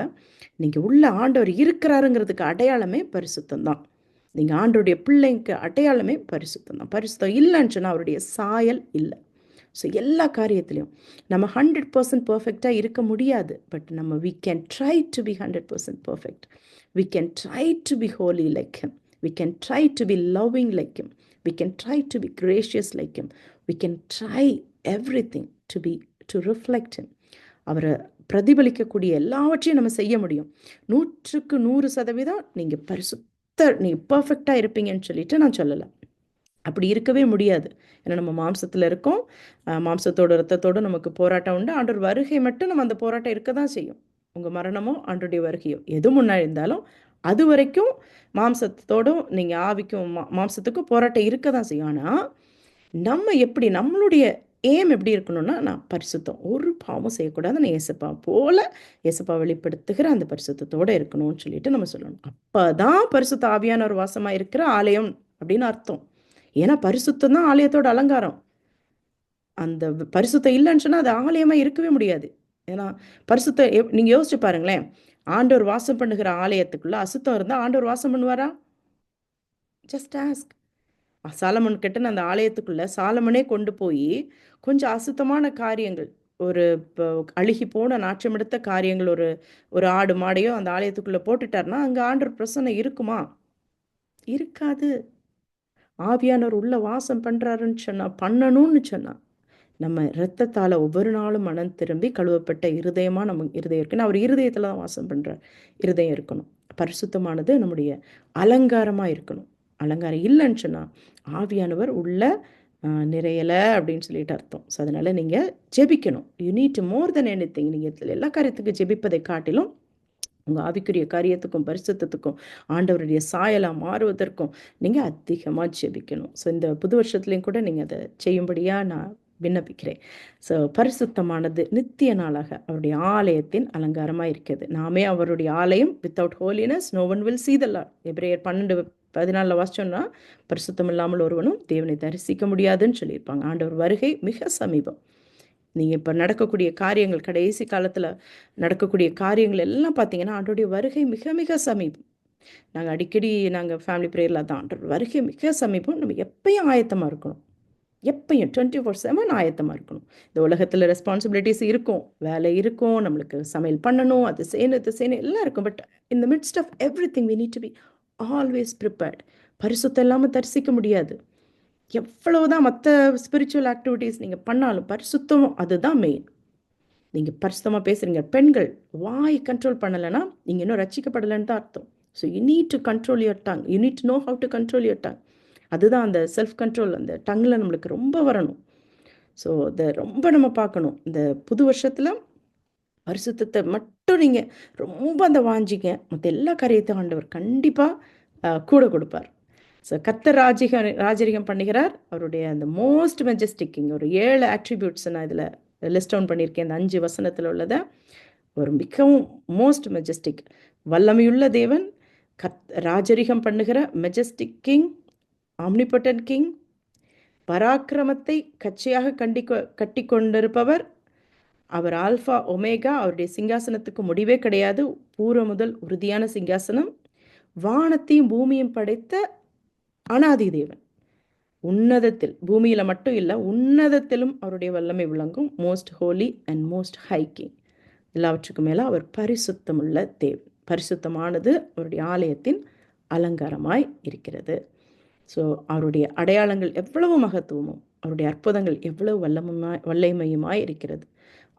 நீங்கள் உள்ள ஆண்டவர் இருக்கிறாருங்கிறதுக்கு அடையாளமே பரிசுத்தம் தான். நீங்கள் ஆண்டவருடைய பிள்ளைக்கு அடையாளமே பரிசுத்தம் தான். பரிசுத்தம் இல்லைன்னு சொன்னால் அவருடைய சாயல் இல்லை. ஸோ எல்லா காரியத்திலையும் நம்ம 100% பர்ஃபெக்டாக இருக்க முடியாது. பட் நம்ம we can try to be 100% perfect. We can try to be holy like him. We can try to be loving like him. We can try to be gracious like him. We can try everything to reflect him. அவரை பிரதிபலிக்கக்கூடிய எல்லாவற்றையும் நம்ம செய்ய முடியும். 100க்கு 100% நீங்கள் நீங்கள் பர்ஃபெக்டாக இருப்பீங்கன்னு சொல்லிட்டு நான் சொல்லலை. அப்படி இருக்கவே முடியாது. ஏன்னா நம்ம மாம்சத்தில் இருக்கோம். மாம்சத்தோட ரத்தத்தோடு நமக்கு போராட்டம் உண்டு. ஆண்டவர் வருகை மட்டும் நம்ம அந்த போராட்டம் இருக்க தான் செய்யும். உங்கள் மரணமோ ஆண்டருடைய வருகையோ எது முன்னாடி இருந்தாலும் அது வரைக்கும் மாம்சத்தோடும் நீங்கள் ஆவிக்கும் மாம்சத்துக்கும் போராட்டம் இருக்க தான் செய்யும். ஆனால் நம்ம எப்படி, நம்மளுடைய ஏம் எப்படி இருக்கணும்னா, நான் பரிசுத்தம், ஒரு பாவம் செய்யக்கூடாது, நான் ஏசப்பா போல ஏசப்பா வெளிப்படுத்துகிற அந்த பரிசுத்தத்தோடு இருக்கணும்னு சொல்லிட்டு நம்ம சொல்லணும். அப்போ தான் பரிசுத்த ஆவியான ஒரு வாசமாக இருக்கிற ஆலயம் அப்படின்னு அர்த்தம். ஏன்னா பரிசுத்தம் தான் ஆலயத்தோட அலங்காரம். அந்த பரிசுத்தம் இல்லைன்னு சொன்னா அது ஆலயமா இருக்கவே முடியாது. ஏன்னா பரிசுத்தம் நீங்க யோசிச்சு பாருங்களேன். ஆண்டவர் வாசம் பண்ணுகிற ஆலயத்துக்குள்ள அசுத்தம் இருந்தா ஆண்டவர் வாசம் பண்ணுவாரா? Just ask. சாலமன் கட்டுன அந்த ஆலயத்துக்குள்ள சாலமனே கொண்டு போய் கொஞ்சம் அசுத்தமான காரியங்கள், ஒரு இப்போ அழுகி போன நாற்றமெடுத்த காரியங்கள், ஒரு ஒரு ஆடு மாடையோ அந்த ஆலயத்துக்குள்ள போட்டுட்டாருன்னா, அங்க ஆண்டவர் பிரசன்னம் இருக்குமா? இருக்காது. ஆவியானவர் உள்ள வாசம் பண்றாருன்னு சொன்னா, பண்ணணும்னு சொன்னா, நம்ம இரத்தத்தால ஒவ்வொரு நாளும் மனம் திரும்பி கழுவப்பட்ட இருதயமா நம்ம இருதயம் இருக்குன்னு அவர் இருதயத்துல தான் வாசம் பண்றார். இருதயம் இருக்கணும். பரிசுத்தமானது நம்முடைய அலங்காரமா இருக்கணும். அலங்காரம் இல்லைன்னு சொன்னா, ஆவியானவர் உள்ள நிறையல அப்படின்னு சொல்லிட்டு அர்த்தம். ஸோ அதனால நீங்க ஜெபிக்கணும். You need to more then anything. நீங்க எல்லா காரியத்துக்கும் ஜெபிப்பதை காட்டிலும் உங்க ஆவிக்குரிய காரியத்துக்கும் பரிசுத்தத்துக்கும் ஆண்டவருடைய சாயலா மாறுவதற்கும் நீங்க அதிகமா ஜெபிக்கணும். ஸோ இந்த புது வருஷத்துலயும் கூட நீங்க அதை செய்யும்படியா நான் விண்ணப்பிக்கிறேன். ஸோ பரிசுத்தமானது நித்திய நாளாக அவருடைய ஆலயத்தின் அலங்காரமா இருக்கிறது. நாமே அவருடைய ஆலயம். Without holiness no one will see the Lord. எபிரேயர் 12:14 வாசிச்சோம்னா, பரிசுத்தம் இல்லாமல் ஒருவனும் தேவனை தரிசிக்க முடியாதுன்னு சொல்லியிருப்பாங்க. ஆண்டவர் வருகை மிக சமீபம். நீங்க இப்ப நடக்கக்கூடிய காரியங்கள், கடைசி காலத்துல நடக்கக்கூடிய காரியங்கள் எல்லாம் பார்த்தீங்கன்னா, ஆண்டவருடைய வருகை மிக மிக சமீபம். நாங்க ஃபேமிலி பிரேயர்ல அதான், ஆண்டவர் வருகை மிக சமீபம். நம்ம எப்பயும் ஆயத்தமா இருக்கணும். எப்பயும் 24/7 ஆயத்தமா இருக்கணும். இந்த உலகத்துல ரெஸ்பான்சிபிலிட்டிஸ் இருக்கும். வேலை இருக்கும். நம்மளுக்கு சமையல் பண்ணணும். அது செய்யணும், இது செய்யணும் எல்லாம் இருக்கும். But in the midst of everything we need to be always prepared. பரிசுத்தம் இல்லாம தரிசிக்க முடியாது. எவ்வளவுதான் மற்ற ஸ்பிரிச்சுவல் ஆக்டிவிட்டீஸ் நீங்க பண்ணாலும் பரிசுத்தம் அதுதான் மெயின். நீங்க பரிசுத்தமா பேசுறீங்க. பெண்கள் வாய் கண்ட்ரோல் பண்ணலைன்னா நீங்க இன்னும் ரட்சிக்கப்படலைன்னு தான் அர்த்தம். So you need to control your tongue. You need to know how to control your tongue. அதுதான் அந்த செல்ஃப் கண்ட்ரோல் அந்த டங்கில் நம்மளுக்கு ரொம்ப வரணும். ஸோ அதை ரொம்ப நம்ம பார்க்கணும். இந்த புது வருஷத்தில் பரிசுத்தத்தை மட்டும் நீங்கள் ரொம்ப அந்த வாஞ்சிங்க, மற்ற எல்லா காரியத்தையும் ஆண்டவர் கண்டிப்பாக கூட கொடுப்பார். ஸோ கர்த்தர் ராஜரிகம் பண்ணுகிறார். அவருடைய அந்த மோஸ்ட் மெஜஸ்டிக் இங்கே ஒரு 7 ஆட்ரிபியூட்ஸ் நான் இதில் லிஸ்ட் டவுன் பண்ணியிருக்கேன். இந்த 5 வசனத்தில் உள்ளதை ஒரு மிகவும் மோஸ்ட் மெஜஸ்டிக் வல்லமையுள்ள தேவன், ராஜரிகம் பண்ணுகிற மெஜஸ்டிக் கிங், ஆம்னிபொட்டன்ட் கிங், பராக்கிரமத்தை கச்சையாக கட்டி கொண்டிருப்பவர், அவர் ஆல்ஃபா ஒமேகா, அவருடைய சிங்காசனத்துக்கு முடிவே கிடையாது, பூர்வ முதல் உறுதியான சிங்காசனம், வானத்தையும் பூமியும் படைத்த அனாதி தேவன், உன்னதத்தில் பூமியில மட்டும் இல்லை உன்னதத்திலும் அவருடைய வல்லமை விளங்கும், most Holi and most high king. எல்லாவற்றுக்கும் மேலே அவர் பரிசுத்தமுள்ள தேவன். பரிசுத்தமானது அவருடைய ஆலயத்தின் அலங்காரமாய் இருக்கிறது. ஸோ அவருடைய அடையாளங்கள் எவ்வளவு மகத்துவமோ, அவருடைய அற்புதங்கள் எவ்வளவு வல்லமையுமாய் இருக்கிறது.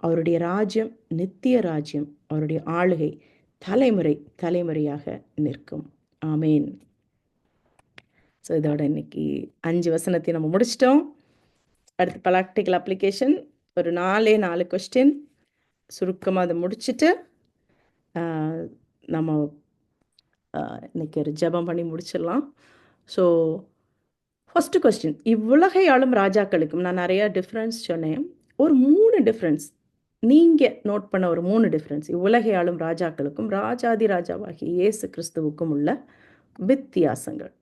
அவருடைய ராஜ்யம் நித்திய ராஜ்யம். அவருடைய ஆளுகை தலைமுறை தலைமுறையாக நிற்கும். ஆமேன். ஸோ இதோட இன்னைக்கு 5 வசனத்தை நம்ம முடிச்சிட்டோம். அடுத்து ப்ராக்டிக்கல் அப்ளிகேஷன் ஒரு 4 கொஸ்டின் சுருக்கமாக அதை முடிச்சுட்டு நம்ம இன்னைக்கு ஒரு ஜெபம் பண்ணி முடிச்சிடலாம். ஸோ ஃபஸ்ட்டு கொஸ்டின், இவ்வுலகை ஆளும் ராஜாக்களுக்கும் நான் நிறையா டிஃப்ரென்ஸ் சொன்னேன். ஒரு 3 டிஃப்ரென்ஸ் நீங்கள் நோட் பண்ண ஒரு 3 டிஃப்ரென்ஸ் இவ்வுலகை ஆளும் ராஜாக்களுக்கும் ராஜாதி ராஜாவாகிய இயேசு கிறிஸ்துவுக்கும் உள்ள வித்தியாசங்கள்.